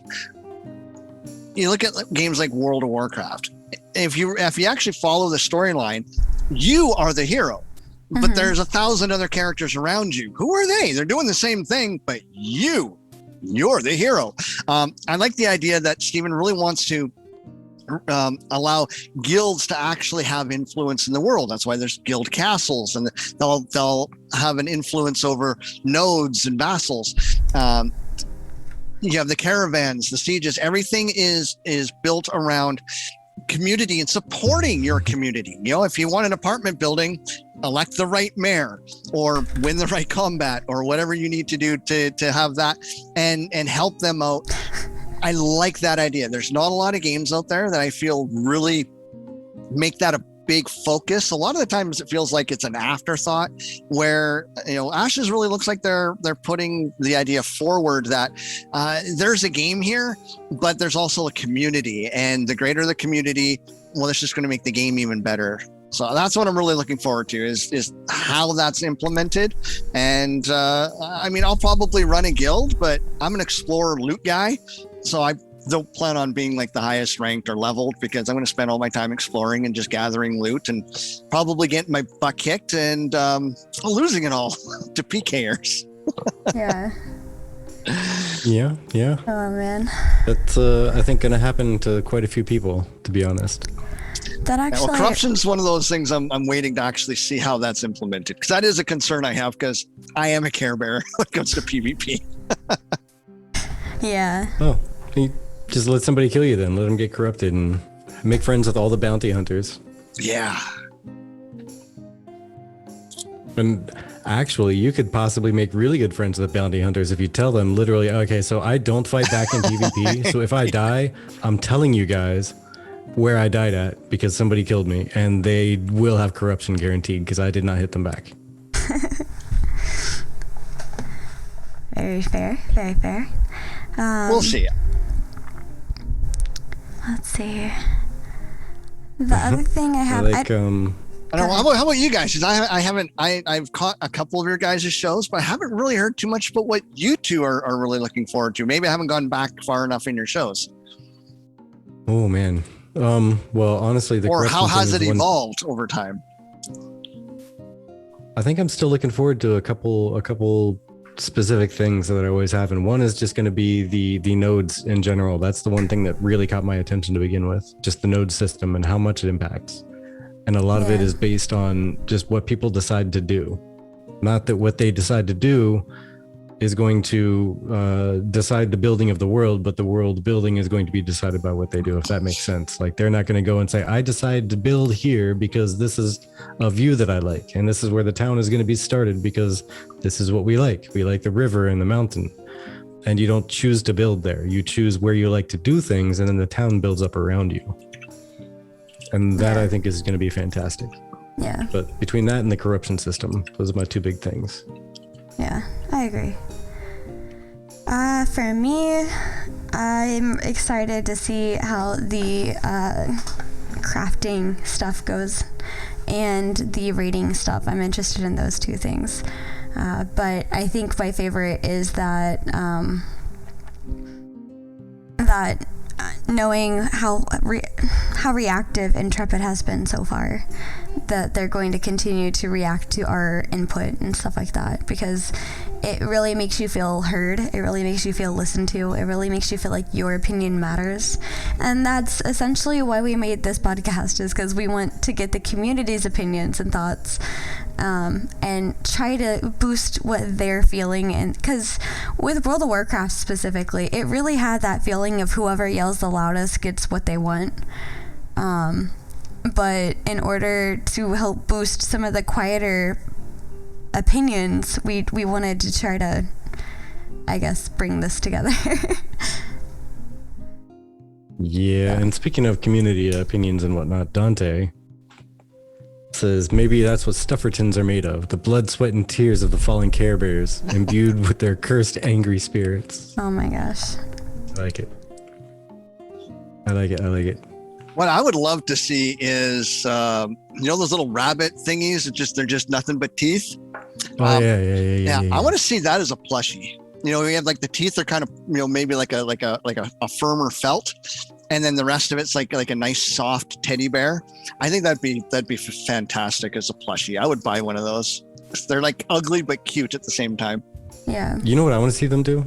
You look at games like World of Warcraft. If you actually follow the storyline, you are the hero, but there's 1,000 other characters around you. Who are they? They're doing the same thing, but you're the hero. I like the idea that Steven really wants to allow guilds to actually have influence in the world. That's why there's guild castles, and they'll have an influence over nodes and vassals. You have the caravans, the sieges. Everything is built around community and supporting your community. If you want an apartment building, elect the right mayor or win the right combat or whatever you need to do to have that and help them out. I like that idea. There's not a lot of games out there that I feel really make that a big focus. A lot of the times it feels like it's an afterthought, where Ashes really looks like they're putting the idea forward that there's a game here, but there's also a community, and the greater the community, well, it's just going to make the game even better. So that's what I'm really looking forward to, is how that's implemented. And I'll probably run a guild, but I'm an explorer loot guy, so I don't plan on being like the highest ranked or leveled, because I'm going to spend all my time exploring and just gathering loot and probably getting my butt kicked and losing it all to PKers. Yeah. Yeah. Oh man. That's I think going to happen to quite a few people, to be honest. That actually. Well, corruption's one of those things I'm waiting to actually see how that's implemented, because that is a concern I have, because I am a care bearer when it comes to PvP. Yeah. Oh, just let somebody kill you then. Let them get corrupted and make friends with all the bounty hunters. Yeah. And actually, you could possibly make really good friends with bounty hunters if you tell them literally, okay, so I don't fight back in PvP. So if I die, I'm telling you guys where I died at because somebody killed me, and they will have corruption guaranteed because I did not hit them back. Very fair. We'll see. Let's see. The other thing I have, I don't know. How about you guys? Because I've caught a couple of your guys' shows, but I haven't really heard too much about what you two are really looking forward to. Maybe I haven't gone back far enough in your shows. Oh man. Well, honestly, how has it evolved over time? I think I'm still looking forward to a couple specific things that I always have, and one is just going to be the nodes in general. That's the one thing that really caught my attention to begin with, just the node system and how much it impacts. And a lot of it is based on just what people decide to do, not that what they decide to do is going to decide the building of the world, but the world building is going to be decided by what they do, if that makes sense. Like, they're not going to go and say, I decided to build here because this is a view that I like, and this is where the town is going to be started because this is what we like. We like the river and the mountain. And you don't choose to build there. You choose where you like to do things, and then the town builds up around you. And that, I think, is going to be fantastic. Yeah. But between that and the corruption system, those are my two big things. Yeah, I agree. For me, I'm excited to see how the crafting stuff goes and the rating stuff. I'm interested in those two things. But I think my favorite is that knowing how reactive Intrepid has been so far, that they're going to continue to react to our input and stuff like that, because it really makes you feel heard. It really makes you feel listened to. It really makes you feel like your opinion matters. And that's essentially why we made this podcast, is because we want to get the community's opinions and thoughts, and try to boost what they're feeling. And because with World of Warcraft specifically, it really had that feeling of whoever yells the loudest gets what they want. But in order to help boost some of the quieter opinions, we wanted to try to, I guess, bring this together. Yeah, and speaking of community opinions and whatnot, Dante says maybe that's what Stuffertons are made of, the blood, sweat, and tears of the fallen Care Bears, imbued with their cursed angry spirits. Oh my gosh. I like it. I like it. What I would love to see is, those little rabbit thingies. They're just nothing but teeth. Oh yeah. I want to see that as a plushie. We have like the teeth are kind of, maybe like a firmer felt, and then the rest of it's like a nice soft teddy bear. I think that'd be fantastic as a plushie. I would buy one of those. They're like ugly but cute at the same time. Yeah. You know what I want to see them do?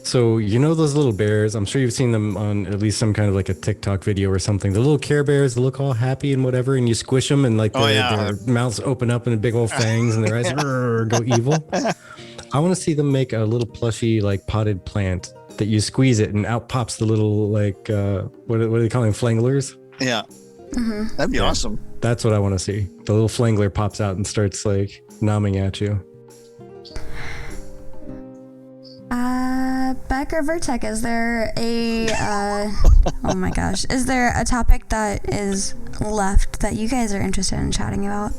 So those little bears, I'm sure you've seen them on at least some kind of like a TikTok video or something. The little Care Bears that look all happy and whatever, and you squish them and like their mouths open up and big old fangs and their eyes go evil. I want to see them make a little plushy like potted plant that you squeeze it and out pops the little like what do they call them, flanglers? Yeah. Mm-hmm. That'd be awesome. That's what I want to see. The little flangler pops out and starts like nomming at you. Beck or Vertec, is there a oh my gosh, is there a topic that is left that you guys are interested in chatting about?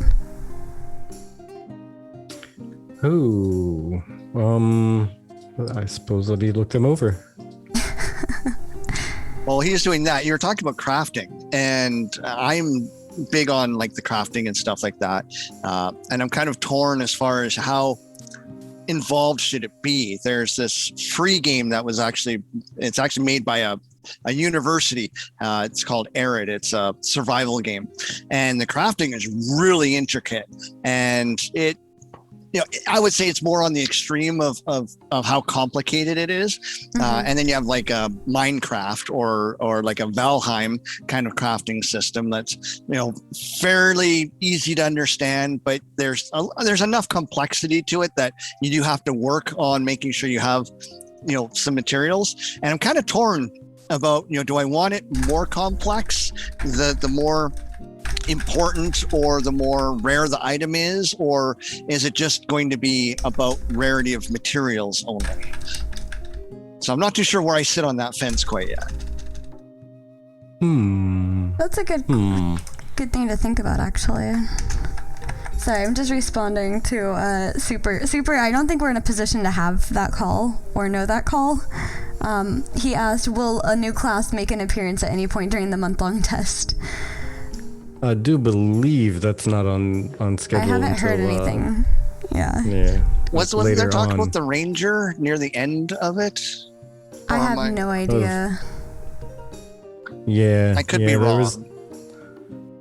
Oh, I suppose I'll look them over. Well, he's doing that. You're talking about crafting, and I'm big on like the crafting and stuff like that, and I'm kind of torn as far as how involved should it be. There's this free game that it's actually made by a university. It's called Arid. It's a survival game, and the crafting is really intricate, and I would say it's more on the extreme of how complicated it is. Mm-hmm. And then you have like a Minecraft or like a Valheim kind of crafting system that's, fairly easy to understand, but there's enough complexity to it that you do have to work on making sure you have, some materials. And I'm kind of torn about, do I want it more complex, the more important or the more rare the item is, or is it just going to be about rarity of materials only? So I'm not too sure where I sit on that fence quite yet. That's a good thing to think about, actually. Sorry, I'm just responding to super. I don't think we're in a position to have that call or know that call. He asked, will a new class make an appearance at any point during the month-long test? I do believe that's not on schedule. I haven't heard anything. Yeah. Wasn't there talk about the ranger near the end of it? I have no idea. Yeah. I could be wrong.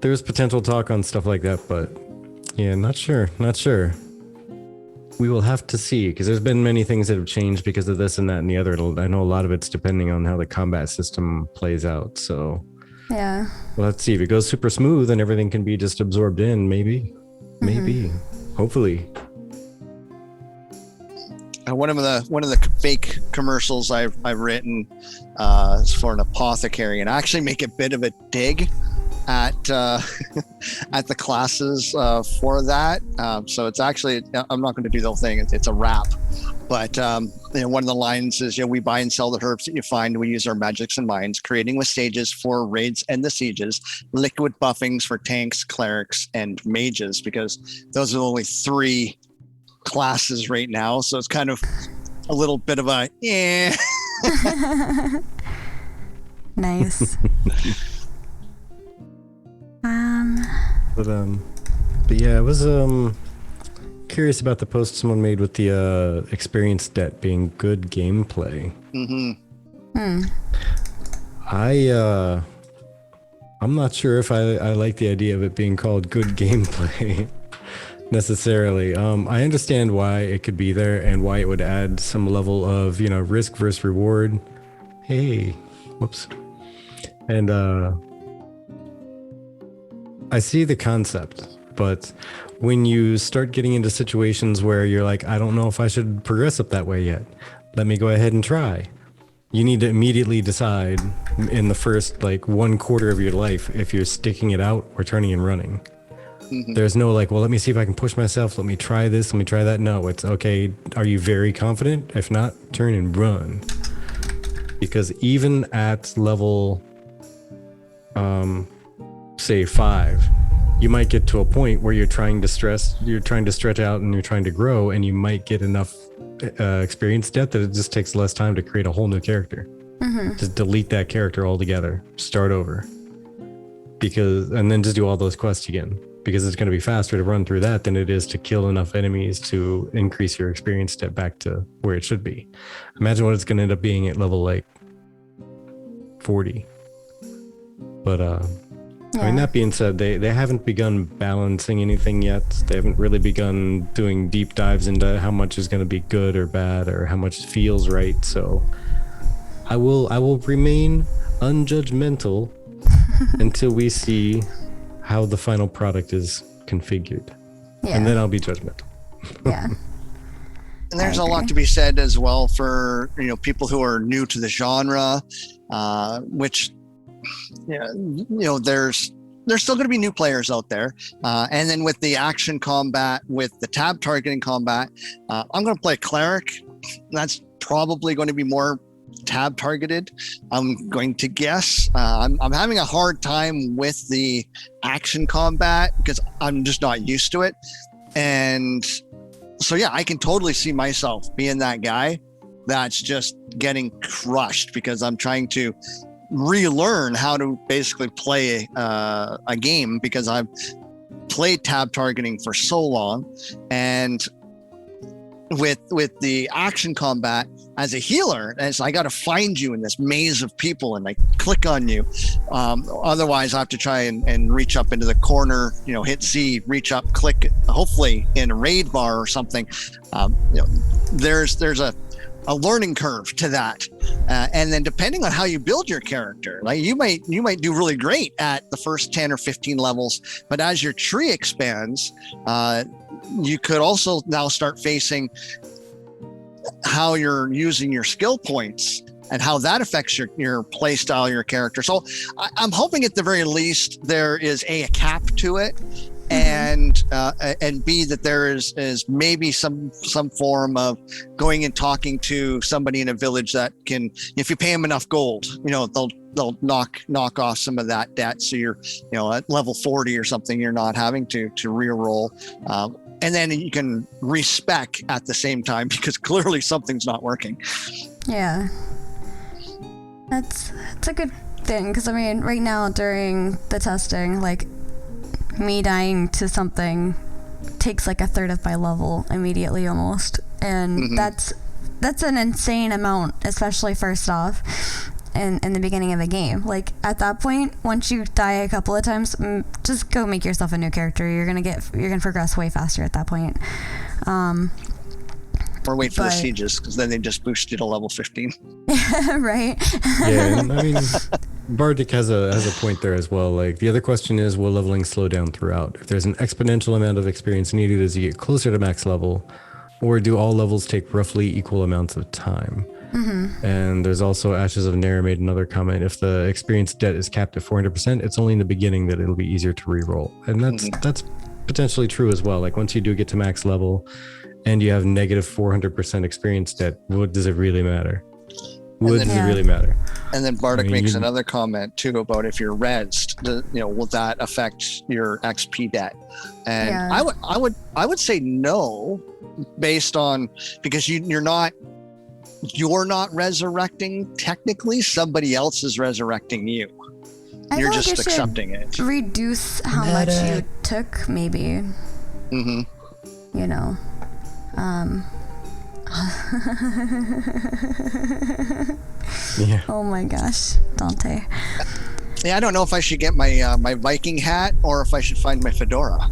There was potential talk on stuff like that, but not sure. We will have to see, because there's been many things that have changed because of this and that and the other. I know a lot of it's depending on how the combat system plays out, so yeah. Well, let's see if it goes super smooth and everything can be just absorbed in. Maybe, hopefully. One of the fake commercials I've written is for an apothecary, and I actually make a bit of a dig at at the classes for that. So it's actually, I'm not going to do the whole thing. It's a rap. But one of the lines is, we buy and sell the herbs that you find. We use our magics and minds, creating with stages for raids and the sieges, liquid buffings for tanks, clerics, and mages, because those are only 3 classes right now. So it's kind of a little bit of a Nice. But yeah, I was curious about the post someone made with the experience debt being good gameplay. I'm not sure if I like the idea of it being called good gameplay necessarily. I understand why it could be there and why it would add some level of, risk versus reward. Hey, whoops. And I see the concept, but when you start getting into situations where you're like, I don't know if I should progress up that way yet, let me go ahead and try. You need to immediately decide in the first 1/4 of your life if you're sticking it out or turning and running. There's no well, let me see if I can push myself. Let me try this. Let me try that. No, it's okay. Are you very confident? If not, turn and run. Because even at level, say 5, you might get to a point where you're trying to stretch out and you're trying to grow, and you might get enough experience debt that it just takes less time to create a whole new character. Just delete that character altogether, start over, and then just do all those quests again, because it's going to be faster to run through that than it is to kill enough enemies to increase your experience debt back to where it should be. Imagine what it's going to end up being at level 40. But I mean, that being said, they haven't begun balancing anything yet. They haven't really begun doing deep dives into how much is going to be good or bad, or how much feels right. So I will remain unjudgmental until we see how the final product is configured. And then I'll be judgmental. Yeah. And there's a lot to be said as well for, people who are new to the genre, which, there's still going to be new players out there. And then with the action combat, with the tab targeting combat, I'm going to play cleric. That's probably going to be more tab targeted, I'm going to guess. I'm having a hard time with the action combat because I'm just not used to it. And so, yeah, I can totally see myself being that guy that's just getting crushed because I'm trying to relearn how to basically play a game, because I've played tab targeting for so long. And with the action combat as a healer, it's I got to find you in this maze of people and click on you. Otherwise I have to try and reach up into the corner, hit Z, reach up, click, hopefully in a raid bar or something. There's a learning curve to that, and then depending on how you build your character, you might do really great at the first 10 or 15 levels, but as your tree expands, you could also now start facing how you're using your skill points and how that affects your play style, your character. So I'm hoping at the very least there is a cap to it, and B, that there is maybe some form of going and talking to somebody in a village that can, if you pay them enough gold, they'll knock off some of that debt. So you're, at level 40 or something, you're not having to reroll. And then you can respec at the same time, because clearly something's not working. Yeah. That's a good thing, because I mean, right now during the testing, me dying to something takes a third of my level immediately almost. And that's an insane amount, especially first off in the beginning of a game. At that point, once you die a couple of times, just go make yourself a new character. You're gonna progress way faster at that point. Or wait for the sieges, because then they just boost you to level 15. Right. Yeah, and I mean, Bardic has a point there as well. The other question is, will leveling slow down throughout? If there's an exponential amount of experience needed as you get closer to max level, or do all levels take roughly equal amounts of time? And there's also Ashes of Nera made another comment. If the experience debt is capped at 400%, it's only in the beginning that it'll be easier to reroll. And that's potentially true as well. Once you do get to max level and you have negative 400% experience debt, what does it really matter? Does it really matter? And then Bardic makes another comment too about if you're rezzed, will that affect your XP debt? And I would say no, based on, because you're not you're not resurrecting technically, somebody else is resurrecting you. I You're feel like just it should accepting it. reduce how much you took, maybe. Mm-hmm. You know. Yeah. Oh my gosh, Dante. Yeah, I don't know if I should get my my Viking hat or if I should find my fedora.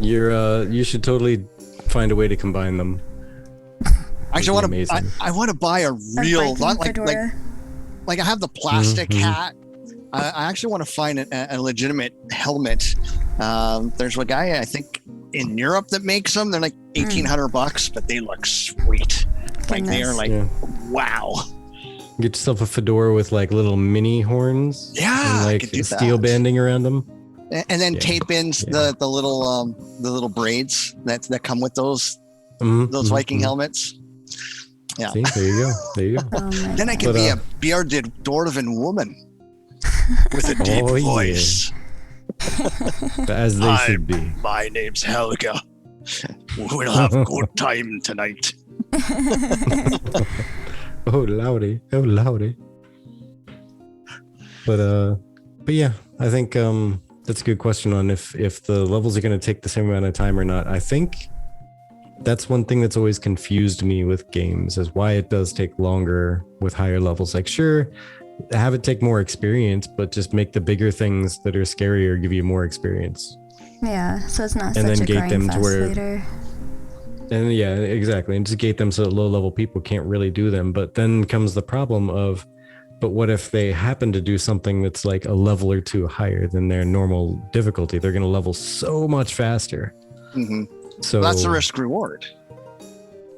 You should totally find a way to combine them. Actually, Amazing. I want to buy a real, Viking not fedora. like I have the plastic hat. I actually want to find a legitimate helmet. There's a guy I think in Europe that makes them. They're like $1,800, but they look sweet. Like they are like, wow. Get yourself a fedora with like little mini horns. Yeah, and I like could do steel that. banding around them. And then tape in the little braids that come with those Viking helmets. Yeah. See, there you go. There you go. Oh my Then I God. can be a bearded dwarven woman with a deep voice. As they should be. My name's Helga. We'll have a good time tonight. Oh lordy. Oh lordy. But yeah, I think that's a good question on if the levels are going to take the same amount of time or not. I think that's one thing that's always confused me with games, is why it does take longer with higher levels. Like, sure, have it take more experience, but just make the bigger things that are scarier give you more experience. Yeah, so it's not And such then a gate grind them to fest where- later. And yeah, exactly. And just gate them so that low level people can't really do them. But then comes the problem of, but what if they happen to do something that's like a level or two higher than their normal difficulty? They're going to level so much faster. Mm-hmm. So That's the risk reward.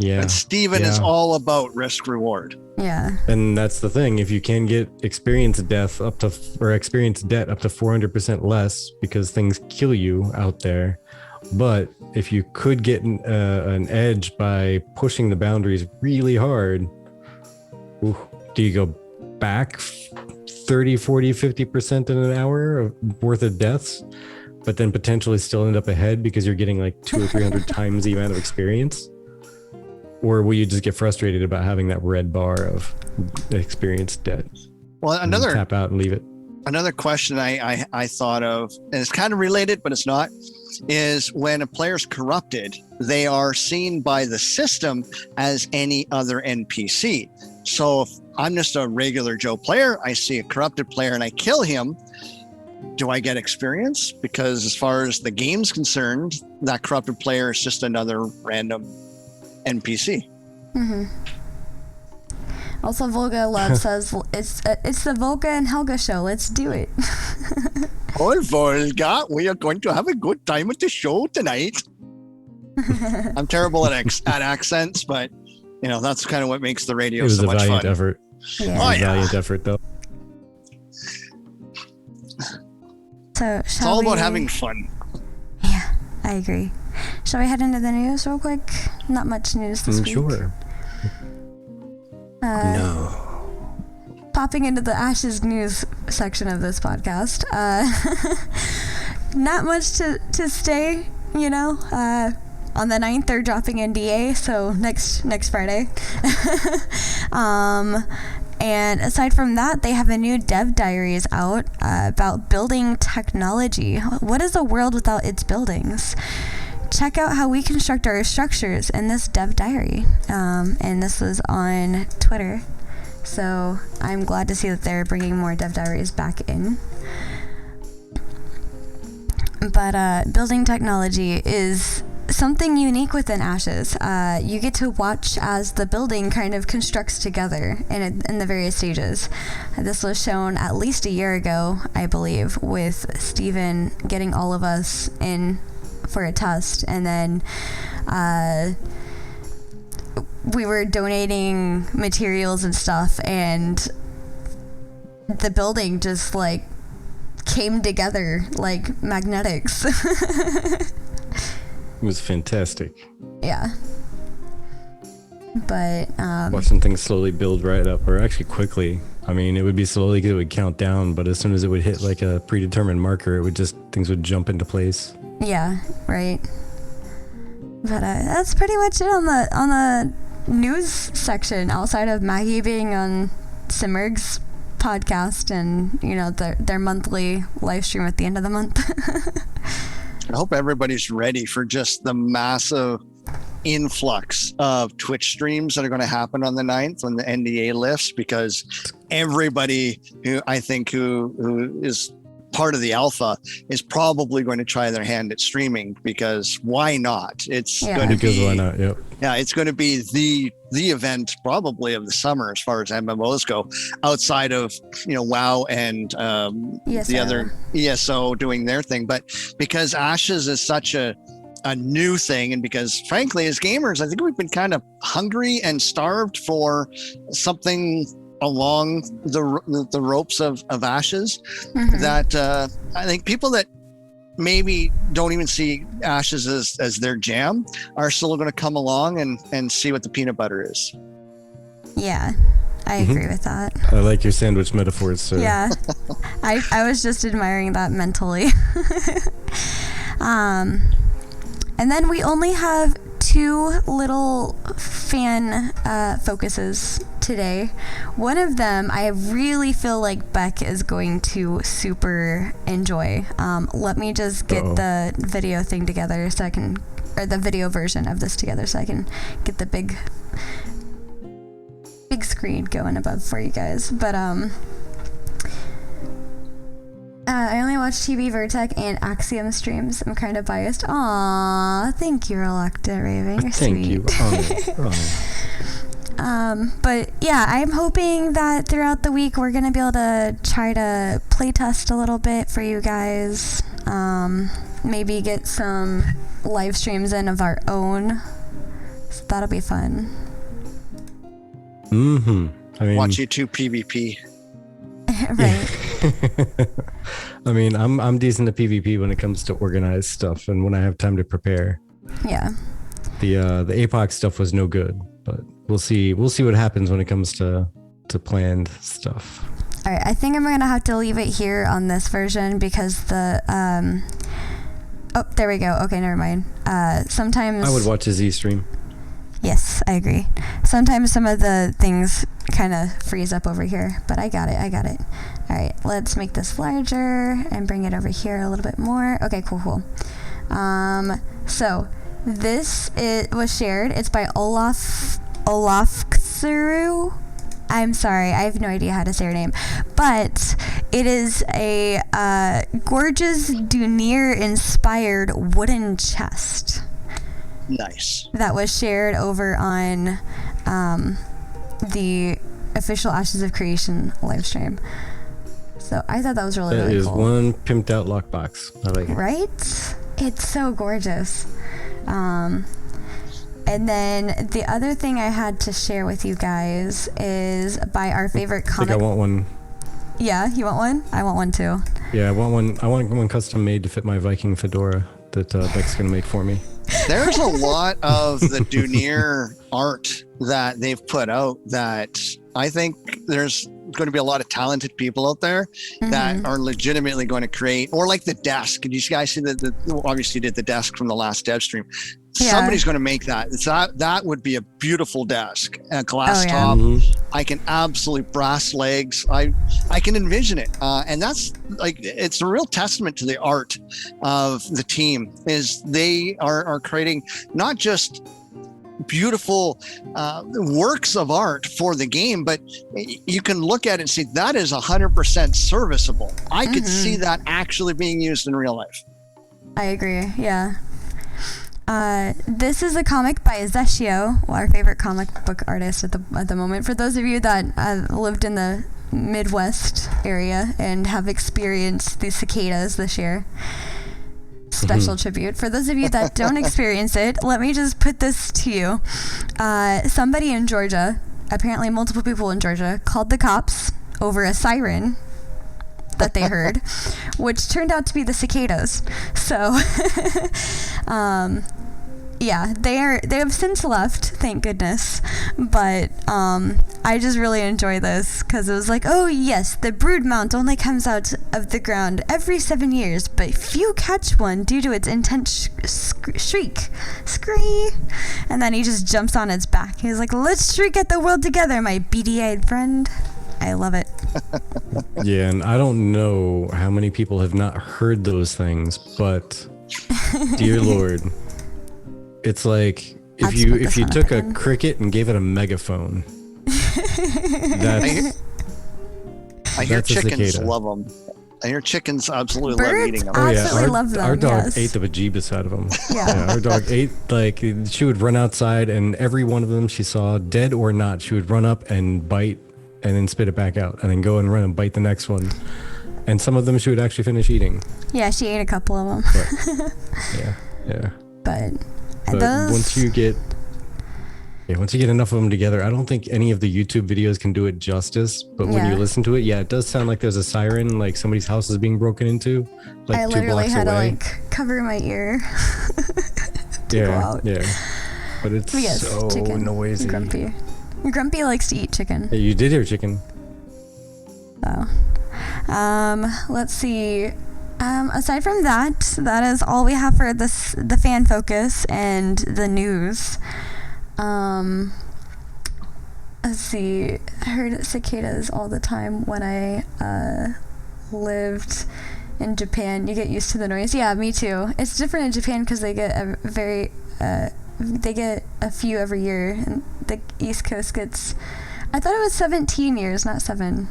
Yeah. And Steven is all about risk reward. Yeah. And that's the thing. If you can get experience debt up to 400% less because things kill you out there. But if you could get an edge by pushing the boundaries really hard, do you go back 30, 40, 50% in an hour worth of deaths, but then potentially still end up ahead because you're getting like 200 or 300 times the amount of experience? Or will you just get frustrated about having that red bar of experience debt? Well, tap out and leave it. Another question I thought of, and it's kind of related, but it's not, is when a player's corrupted, they are seen by the system as any other NPC. So if I'm just a regular Joe player, I see a corrupted player and I kill him, do I get experience? Because as far as the game's concerned, that corrupted player is just another random NPC. Mm-hmm. Also, Volga Love says it's the Volga and Helga show. Let's do it. Oh, Volga, we are going to have a good time at the show tonight. I'm terrible at accents, but you know that's kind of what makes the radio so much fun. It was a valiant effort. Yeah. It was a valiant effort, though. So it's all about having fun. Yeah, I agree. Shall we head into the news real quick? Not much news this week. Sure. No. Popping into the Ashes news section of this podcast. Not much to stay, you know. On the 9th, they're dropping NDA, so next Friday. And aside from that, they have a new dev diaries out about building technology. What is a world without its buildings? Check out how we construct our structures in this dev diary. And this was on Twitter. So I'm glad to see that they're bringing more dev diaries back in. But building technology is something unique within Ashes. You get to watch as the building kind of constructs together in the various stages. This was shown at least a year ago, I believe, with Steven getting all of us in for a test, and then we were donating materials and stuff, and the building just like came together like magnetics. It was fantastic. Yeah. But watching things slowly build right up, or actually quickly. I mean, it would be slowly because it would count down, but as soon as it would hit like a predetermined marker, things would jump into place. Yeah, right. But that's pretty much it on the news section, outside of Maggie being on Simmerg's podcast and, you know, their monthly live stream at the end of the month. I hope everybody's ready for just the massive influx of Twitch streams that are going to happen on the 9th when the NDA lifts, because everybody who is part of the alpha is probably going to try their hand at streaming, because why not? It's going to be, why not? Yep. Yeah, it's going to be the event probably of the summer as far as MMOs go, outside of, you know, WoW and the other ESO doing their thing. But because Ashes is such a new thing, and because frankly as gamers I think we've been kind of hungry and starved for something along the ropes of Ashes, that I think people that maybe don't even see Ashes as their jam are still going to come along and see what the peanut butter is. Yeah, I agree with that. I like your sandwich metaphors, sir. Yeah, I was just admiring that mentally. And then we only have 2 little fan focuses today. One of them I really feel like Beck is going to super enjoy. Let me just get the video thing together so I can, or the video version of this together so I can get the big screen going above for you guys. But I only watch TV, Vertec, and Axiom streams. I'm kind of biased. Aw, thank you, Reluctant Raven. You're Thank sweet. you. But yeah, I'm hoping that throughout the week we're going to be able to try to playtest a little bit for you guys. Maybe get some live streams in of our own. So that'll be fun. I mean, watch you 2 PvP. Right. I mean, I'm decent at PvP when it comes to organized stuff and when I have time to prepare. Yeah. The APOC stuff was no good, but we'll see what happens when it comes to planned stuff. All right, I think I'm gonna have to leave it here on this version because the oh, there we go. Okay, never mind. Sometimes I would watch a Z stream. Yes, I agree. Sometimes some of the things kind of freeze up over here, but I got it. All right, let's make this larger and bring it over here a little bit more. Okay, cool. So this was shared. It's by Olafksuru. I'm sorry, I have no idea how to say her name, but it is a gorgeous Dunir-inspired wooden chest. Nice. That was shared over on the official Ashes of Creation live stream. So I thought that was really cool. That is one pimped out lockbox. I like it. Right? It's so gorgeous. And then the other thing I had to share with you guys is by our favorite comic. I think I want one. Yeah, you want one? I want one too. Yeah, I want one. I want one custom made to fit my Viking fedora that Beck's gonna make for me. There's a lot of the Dunir art that they've put out that I think there's going to be a lot of talented people out there that are legitimately going to create, or like the desk. Did you guys see obviously did the desk from the last dev stream? Yeah. Somebody's going to make that. That would be a beautiful desk, a glass top. I can absolutely brass legs. I can envision it, and that's like it's a real testament to the art of the team. Is they are creating not just beautiful works of art for the game, but you can look at it and see that is 100% serviceable. I could see that actually being used in real life. I agree. Yeah. This is a comic by Zeshio, our favorite comic book artist at the moment. For those of you that lived in the Midwest area and have experienced the cicadas this year, special tribute. For those of you that don't experience it, let me just put this to you. Somebody in Georgia, apparently multiple people in Georgia, called the cops over a siren that they heard, which turned out to be the cicadas. So, Yeah, they have since left, thank goodness. But I just really enjoy this because it was like, oh yes, the brood mount only comes out of the ground every 7 years, but few catch one due to its intense shriek. Scree! And then he just jumps on its back. He's like, let's shriek at the world together, my beady-eyed friend. I love it. Yeah, and I don't know how many people have not heard those things, but dear Lord, it's like if you took a cricket and gave it a megaphone. I hear chickens love them. I hear chickens absolutely love eating them. Oh yeah, absolutely love them. Our dog yes. ate the bejeebus out of them. Yeah. Our dog ate, like, she would run outside and every one of them she saw, dead or not, she would run up and bite and then spit it back out and then go and run and bite the next one. And some of them she would actually finish eating. Yeah, she ate a couple of them. But, yeah. But once you get enough of them together, I don't think any of the YouTube videos can do it justice. But when you listen to it, it does sound like there's a siren, like somebody's house is being broken into, like I 2 literally blocks had away. to like cover my ear to go out. Yeah. But it's so chicken. noisy. Grumpy likes to eat chicken. Yeah, you did hear chicken. So, let's see. Aside from that is all we have for the fan focus and the news. Let's see. I heard cicadas all the time when I lived in Japan. You get used to the noise. Yeah, me too. It's different in Japan because they get they get a few every year, and the East Coast gets. I thought it was 17 years, not 7.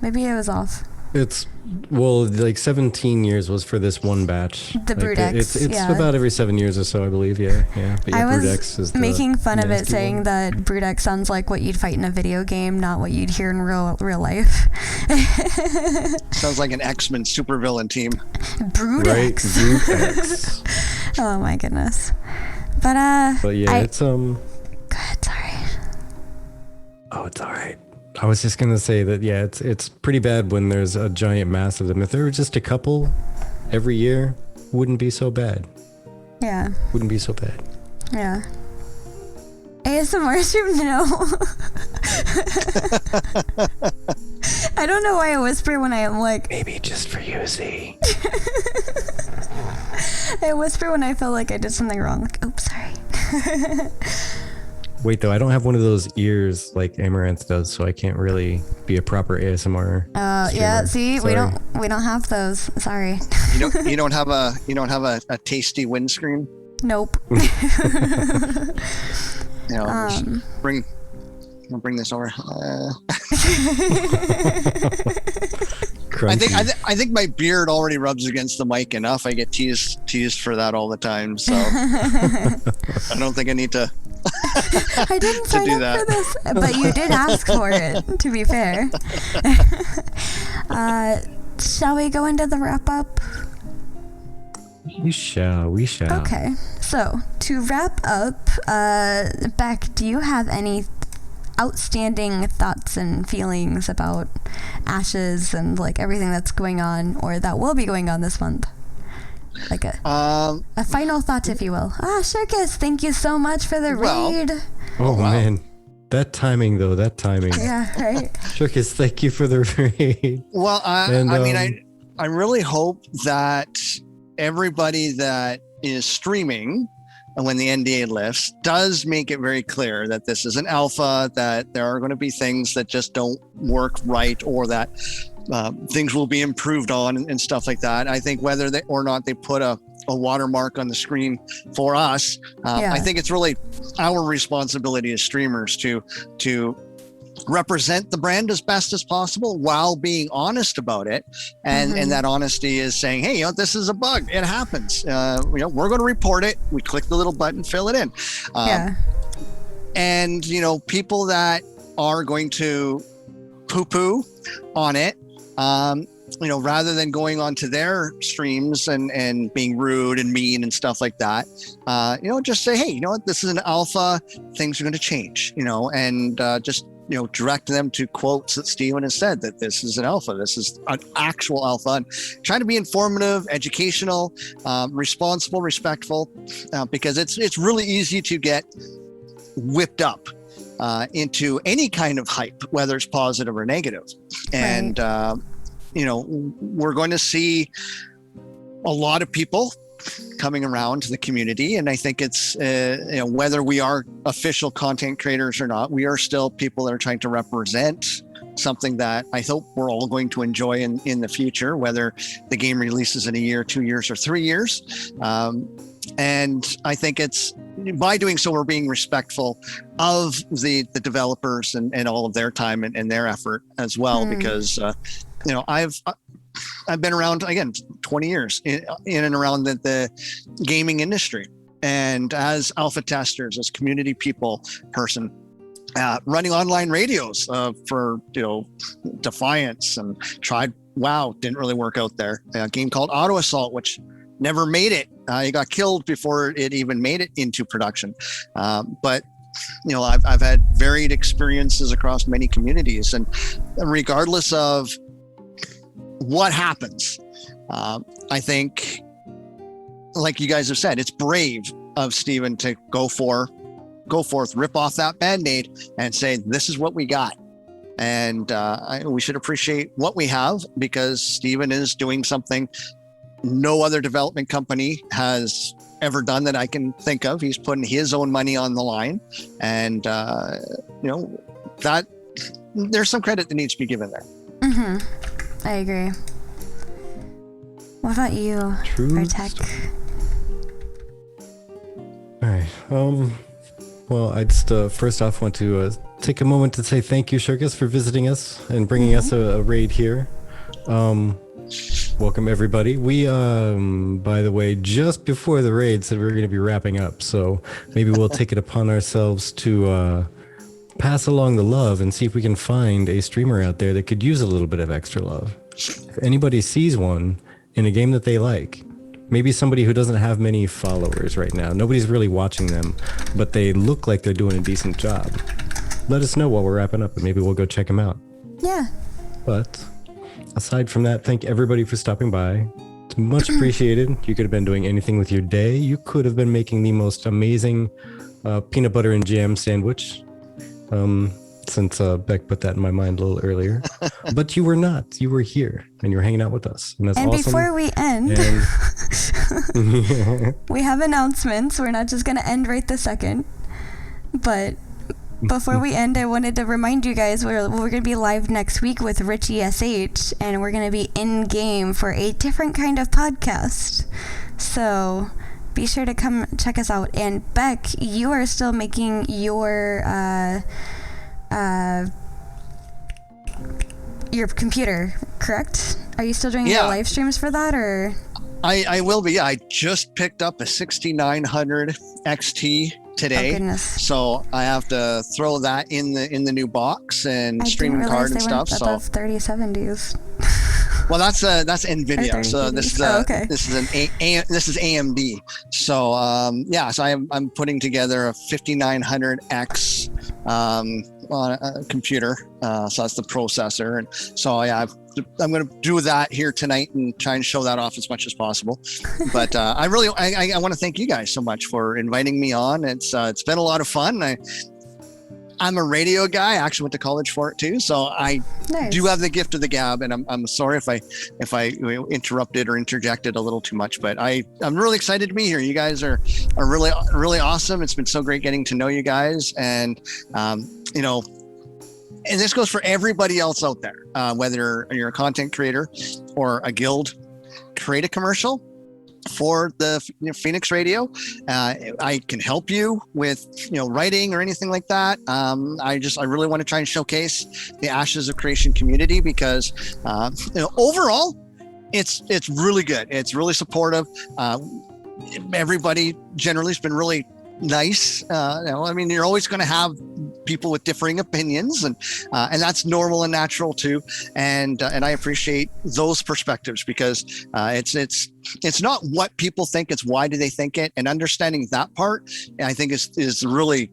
Maybe I was off. It's like 17 years was for this one batch. The Brood X. It's about every 7 years or so, I believe. Yeah. But I Brood was X is making fun of it, saying one. that Brood X sounds like what you'd fight in a video game, not what you'd hear in real life. Sounds like an X-Men supervillain team. Brood X. Brood X. Oh my goodness. But yeah, it's Go ahead, sorry. Oh, it's all right. I was just gonna say that it's pretty bad when there's a giant mass of them. If there were just a couple every year, wouldn't be so bad. Yeah. Wouldn't be so bad. Yeah. ASMR stream, no. I don't know why I whisper when I am like. Maybe just for you, Z. I whisper when I feel like I did something wrong. Like, oops, sorry. Wait, though, I don't have one of those ears like Amaranth does, so I can't really be a proper ASMR. Yeah. See, Sorry. we don't have those. Sorry. You don't have a tasty windscreen. Nope. I'll bring this over. Crunchy. I think my beard already rubs against the mic enough. I get teased for that all the time, so I don't think I need to. I didn't sign up for this, but you did ask for it, to be fair. Shall we go into the wrap up? We shall. Okay, so to wrap up, Beck, do you have any outstanding thoughts and feelings about Ashes and like everything that's going on or that will be going on this month? Like a final thought, if you will. Shirkus, thank you so much for the raid. Oh, wow. Man. That timing. Yeah, right. Shirkus, thank you for the raid. Well, I really hope that everybody that is streaming, and when the NDA lifts, does make it very clear that this is an alpha, that there are going to be things that just don't work right, or that things will be improved on and stuff like that. I think whether they or not they put a watermark on the screen for us, I think it's really our responsibility as streamers to represent the brand as best as possible while being honest about it. And that honesty is saying, hey, this is a bug. It happens. We're going to report it. We click the little button, fill it in. And, people that are going to poo-poo on it, rather than going onto their streams and being rude and mean and stuff like that, just say, hey, this is an alpha. Things are going to change, and just direct them to quotes that Stephen has said, that this is an alpha, this is an actual alpha, and trying to be informative, educational, responsible, respectful, because it's really easy to get whipped up into any kind of hype, whether it's positive or negative. And, we're going to see a lot of people coming around to the community. And I think it's, whether we are official content creators or not, we are still people that are trying to represent something that I hope we're all going to enjoy in the future, whether the game releases in a year, 2 years, or 3 years. And I think it's, by doing so, we're being respectful of the developers and all of their time and their effort as well, because, I've been around, again, 20 years in and around the gaming industry. And as alpha testers, as community person, running online radios for, Defiance, and tried WoW, didn't really work out there. A game called Auto Assault, which never made it. It got killed before it even made it into production. But I've had varied experiences across many communities, and regardless of what happens, I think, like you guys have said, it's brave of Stephen to go forth, rip off that Band-Aid and say, this is what we got. And we should appreciate what we have, because Stephen is doing something no other development company has ever done that I can think of. He's putting his own money on the line, and that there's some credit that needs to be given there. I agree. What about you, Vertec? All right. Well, I just first off want to take a moment to say thank you, Shirkus, for visiting us and bringing us a raid here. Welcome, everybody. We, by the way, just before the raid said we were going to be wrapping up, so maybe we'll take it upon ourselves to pass along the love and see if we can find a streamer out there that could use a little bit of extra love. If anybody sees one in a game that they like, maybe somebody who doesn't have many followers right now, nobody's really watching them, but they look like they're doing a decent job, let us know while we're wrapping up, and maybe we'll go check them out. Yeah. But aside from that, thank everybody for stopping by. It's much appreciated. You could have been doing anything with your day. You could have been making the most amazing peanut butter and jam sandwich, since Beck put that in my mind a little earlier. But you were not. You were here, and you're hanging out with us. And that's awesome. And before we end, we have announcements. We're not just going to end right this second. But before we end, I wanted to remind you guys we're going to be live next week with Richie SH, and we're going to be in game for a different kind of podcast. So be sure to come check us out. And Beck, you are still making your computer, correct? Are you still doing your live streams for that, or? I will be. I just picked up a 6900 XT today. Oh, goodness. So I have to throw that in the new box and streaming card and stuff. So above 3070s. Well, that's NVIDIA. So this is AMD. So so I'm putting together a 5900X on a computer. So that's the processor, and so I'm going to do that here tonight and try and show that off as much as possible. But I want to thank you guys so much for inviting me on. It's been a lot of fun. I'm a radio guy. I actually went to college for it too, so I do have the gift of the gab. And I'm sorry if I interrupted or interjected a little too much, but I'm really excited to be here. You guys are really, really awesome. It's been so great getting to know you guys, and and this goes for everybody else out there, whether you're a content creator or a guild. Create a commercial for the Phoenix Radio. I can help you with writing or anything like that. I really want to try and showcase the Ashes of Creation community, because overall it's really good. It's really supportive. Everybody generally has been really nice. You're always going to have people with differing opinions, and that's normal and natural too. And I appreciate those perspectives, because it's not what people think, it's why do they think it, and understanding that part, I think is really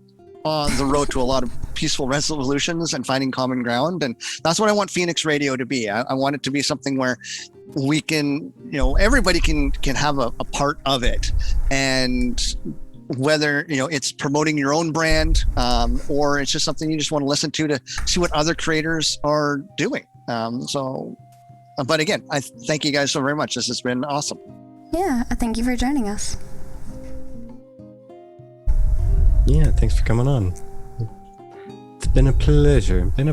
on the road to a lot of peaceful resolutions and finding common ground. And that's what I want Phoenix Radio to be. I want it to be something where we can, everybody can have a part of it. And whether, it's promoting your own brand, or it's just something you just want to listen to see what other creators are doing. But again, I thank you guys so very much. This has been awesome. Yeah, thank you for joining us. Yeah, thanks for coming on. It's been a pleasure. And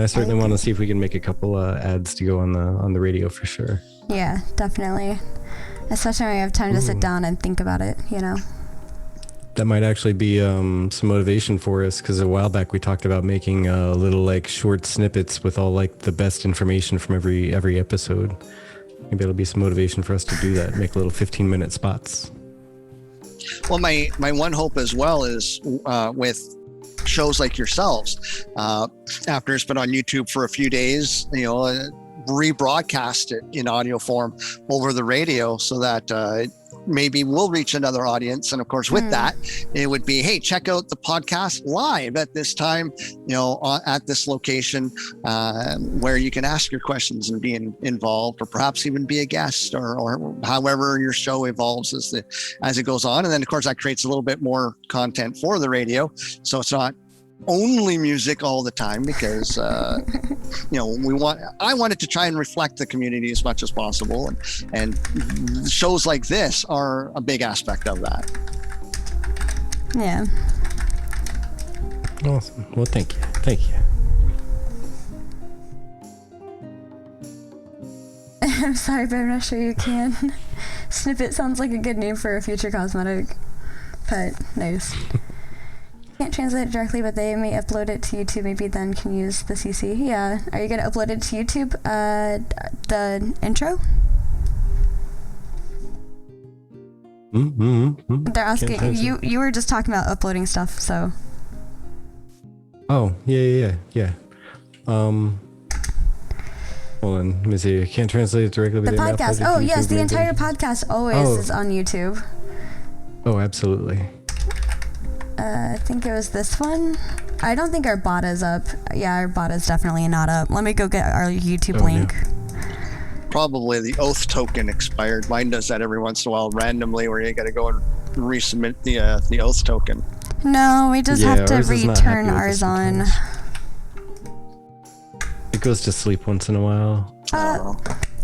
I certainly want to see if we can make a couple ads to go on the radio for sure. Yeah, definitely. Especially when we have time to sit down and think about it, That might actually be some motivation for us, because a while back we talked about making little short snippets with all the best information from every episode. Maybe it'll be some motivation for us to do that, make little 15-minute spots. Well, my one hope as well is with shows like yourselves, after it's been on YouTube for a few days, rebroadcast it in audio form over the radio so that maybe we'll reach another audience. And of course, with that, it would be, hey, check out the podcast live at this time, at this location, where you can ask your questions and be involved, or perhaps even be a guest, or however your show evolves as it goes on. And then of course that creates a little bit more content for the radio. So it's not only music all the time, because I wanted to try and reflect the community as much as possible, and shows like this are a big aspect of that. Yeah. Awesome. Well, thank you. I'm sorry, but I'm not sure you can. Snippet sounds like a good name for a future cosmetic, but nice. Can't translate it directly, but they may upload it to YouTube. Maybe then can use the CC. Yeah. Are you gonna upload it to YouTube? The intro? They're asking you. You were just talking about uploading stuff, so. Oh yeah. Hold on, let me see. I can't translate it directly. The podcast. Oh yes, the entire podcast always is on YouTube. Oh, absolutely. I think it was this one. I don't think our bot is up. Yeah, our bot is definitely not up. Let me go get our YouTube link. No. Probably the oath token expired. Mine does that every once in a while randomly, where you got to go and resubmit the oath token. No, we just have to return ours on. It goes to sleep once in a while.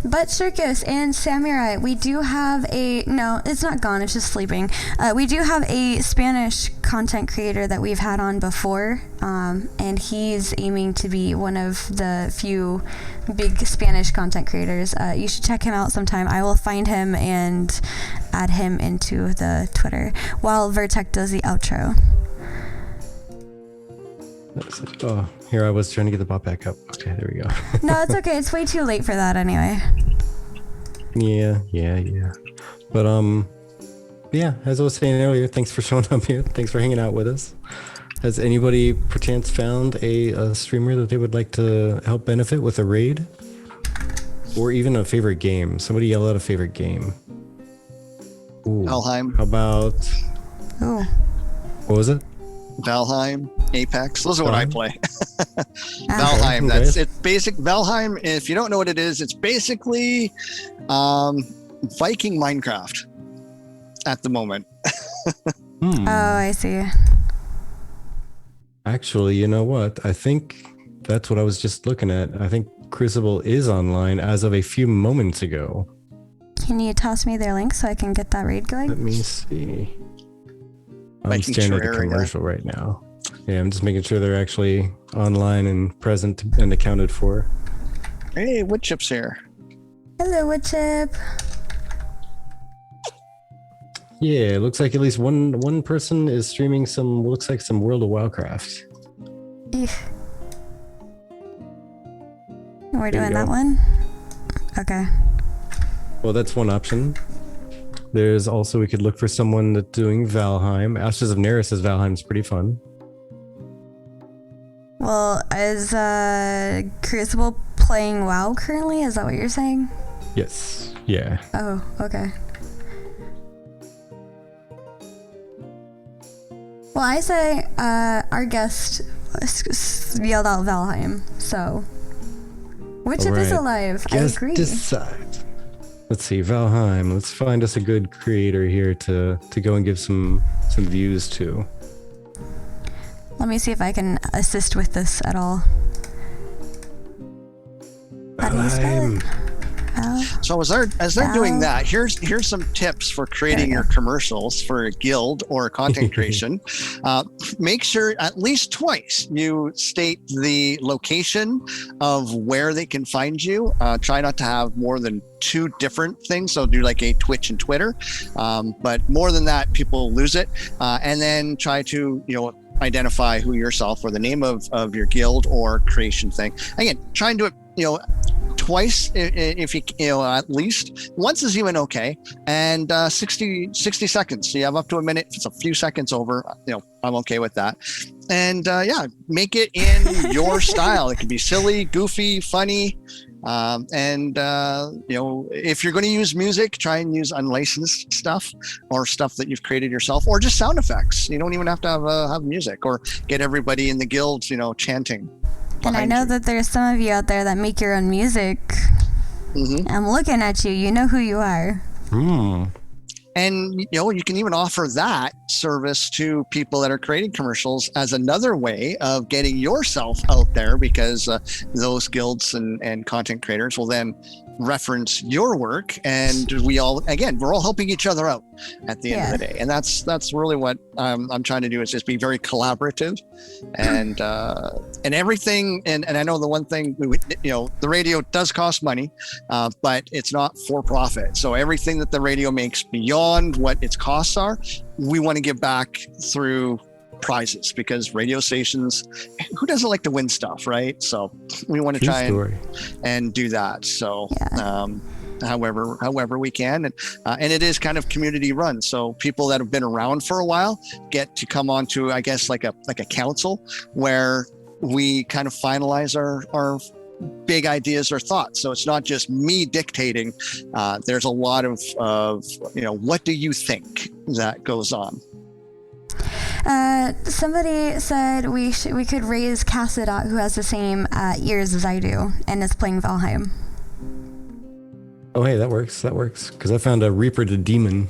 But Circus and Samurai, we do have no, it's not gone, it's just sleeping. We do have a Spanish content creator that we've had on before, and he's aiming to be one of the few big Spanish content creators. You should check him out sometime. I will find him and add him into the Twitter while Vertec does the outro. Oh, here I was trying to get the bot back up. Okay, there we go. No, it's okay. It's way too late for that anyway. Yeah. But yeah, as I was saying earlier, thanks for showing up here. Thanks for hanging out with us. Has anybody perchance found a streamer that they would like to help benefit with a raid? Or even a favorite game? Somebody yell out a favorite game. Ooh. Valheim. How about... Oh. What was it? Valheim, Apex. Those are what I play. Valheim. That's it's basic. Valheim. If you don't know what it is, it's basically Viking Minecraft at the moment. Oh, I see. Actually, you know what? I think that's what I was just looking at. I think Crucible is online as of a few moments ago. Can you toss me their link so I can get that raid going? Let me see. I'm staring at the commercial right now. Yeah, I'm just making sure they're actually online and present and accounted for. Hey, Woodchip's here. Hello, Woodchip. Yeah, it looks like at least one person is streaming some World of Warcraft. We're doing that one? Okay. Well, that's one option. There's also, we could look for someone that's doing Valheim. Ashes of Neris says Valheim's pretty fun. Well, is Crucible playing WoW currently? Is that what you're saying? Yes. Yeah. Oh, okay. Well, I say our guest yelled out Valheim, so which of is alive? Guest I agree. Decide. Let's see, Valheim. Let's find us a good creator here to go and give some views to. Let me see if I can assist with this at all. How do you spell it? So as they're doing that, here's some tips for creating your commercials for a guild or content creation. Make sure at least twice you state the location of where they can find you. Try not to have more than 2 different things. So do like a Twitch and Twitter, but more than that, people lose it. And then try to identify who yourself or the name of your guild or creation thing. Again, try and do it twice if you at least once is even okay, and 60 seconds, so you have up to a minute. If it's a few seconds over, I'm okay with that. And make it in your style. It can be silly, goofy, funny, and if you're going to use music, try and use unlicensed stuff or stuff that you've created yourself, or just sound effects. You don't even have to have music, or get everybody in the guild chanting. And I know that there's some of you out there that make your own music. Mm-hmm. I'm looking at you. You know who you are. And you can even offer that service to people that are creating commercials as another way of getting yourself out there, because those guilds and content creators will then reference your work, and we're all helping each other out at the end of the day. And that's really what I'm trying to do, is just be very collaborative, and everything. And I know the one thing, the radio does cost money, but it's not for profit. So everything that the radio makes beyond what its costs are, we want to give back through prizes, because radio stations, who doesn't like to win stuff, right? So we want to try and do that. So however we can, and it is kind of community run, so people that have been around for a while get to come on to, I guess, like a council where we kind of finalize our big ideas or thoughts. So it's not just me dictating. There's a lot of what do you think that goes on. Somebody said we could raise Cassadot, who has the same ears as I do and is playing Valheim. Oh, hey, that works, because I found a Reaper to Demon.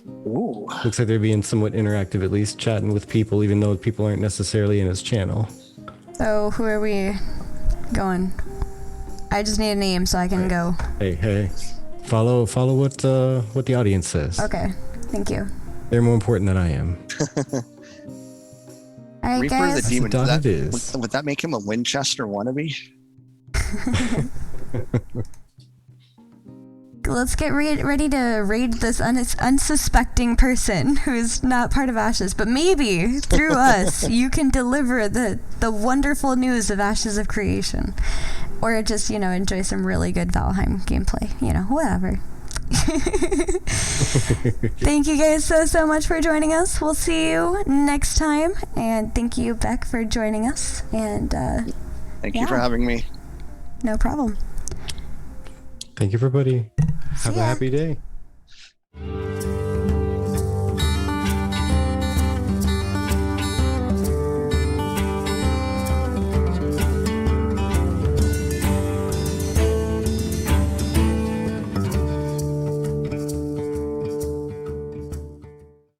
Ooh. Looks like they're being somewhat interactive, at least chatting with people, even though people aren't necessarily in his channel. So who are we going? I just need a name so I can go. Hey, follow what the audience says. Okay, thank you. They're more important than I am. All right, Reaper guys. the Demon. Would that make him a Winchester wannabe? Let's get ready to raid this unsuspecting person who's not part of Ashes, but maybe through us you can deliver the wonderful news of Ashes of Creation, or just enjoy some really good Valheim gameplay. Whatever. Thank you guys so much for joining us. We'll see you next time, and thank you, Beck, for joining us. And thank you for having me. No problem. Thank you, everybody. Have a happy day.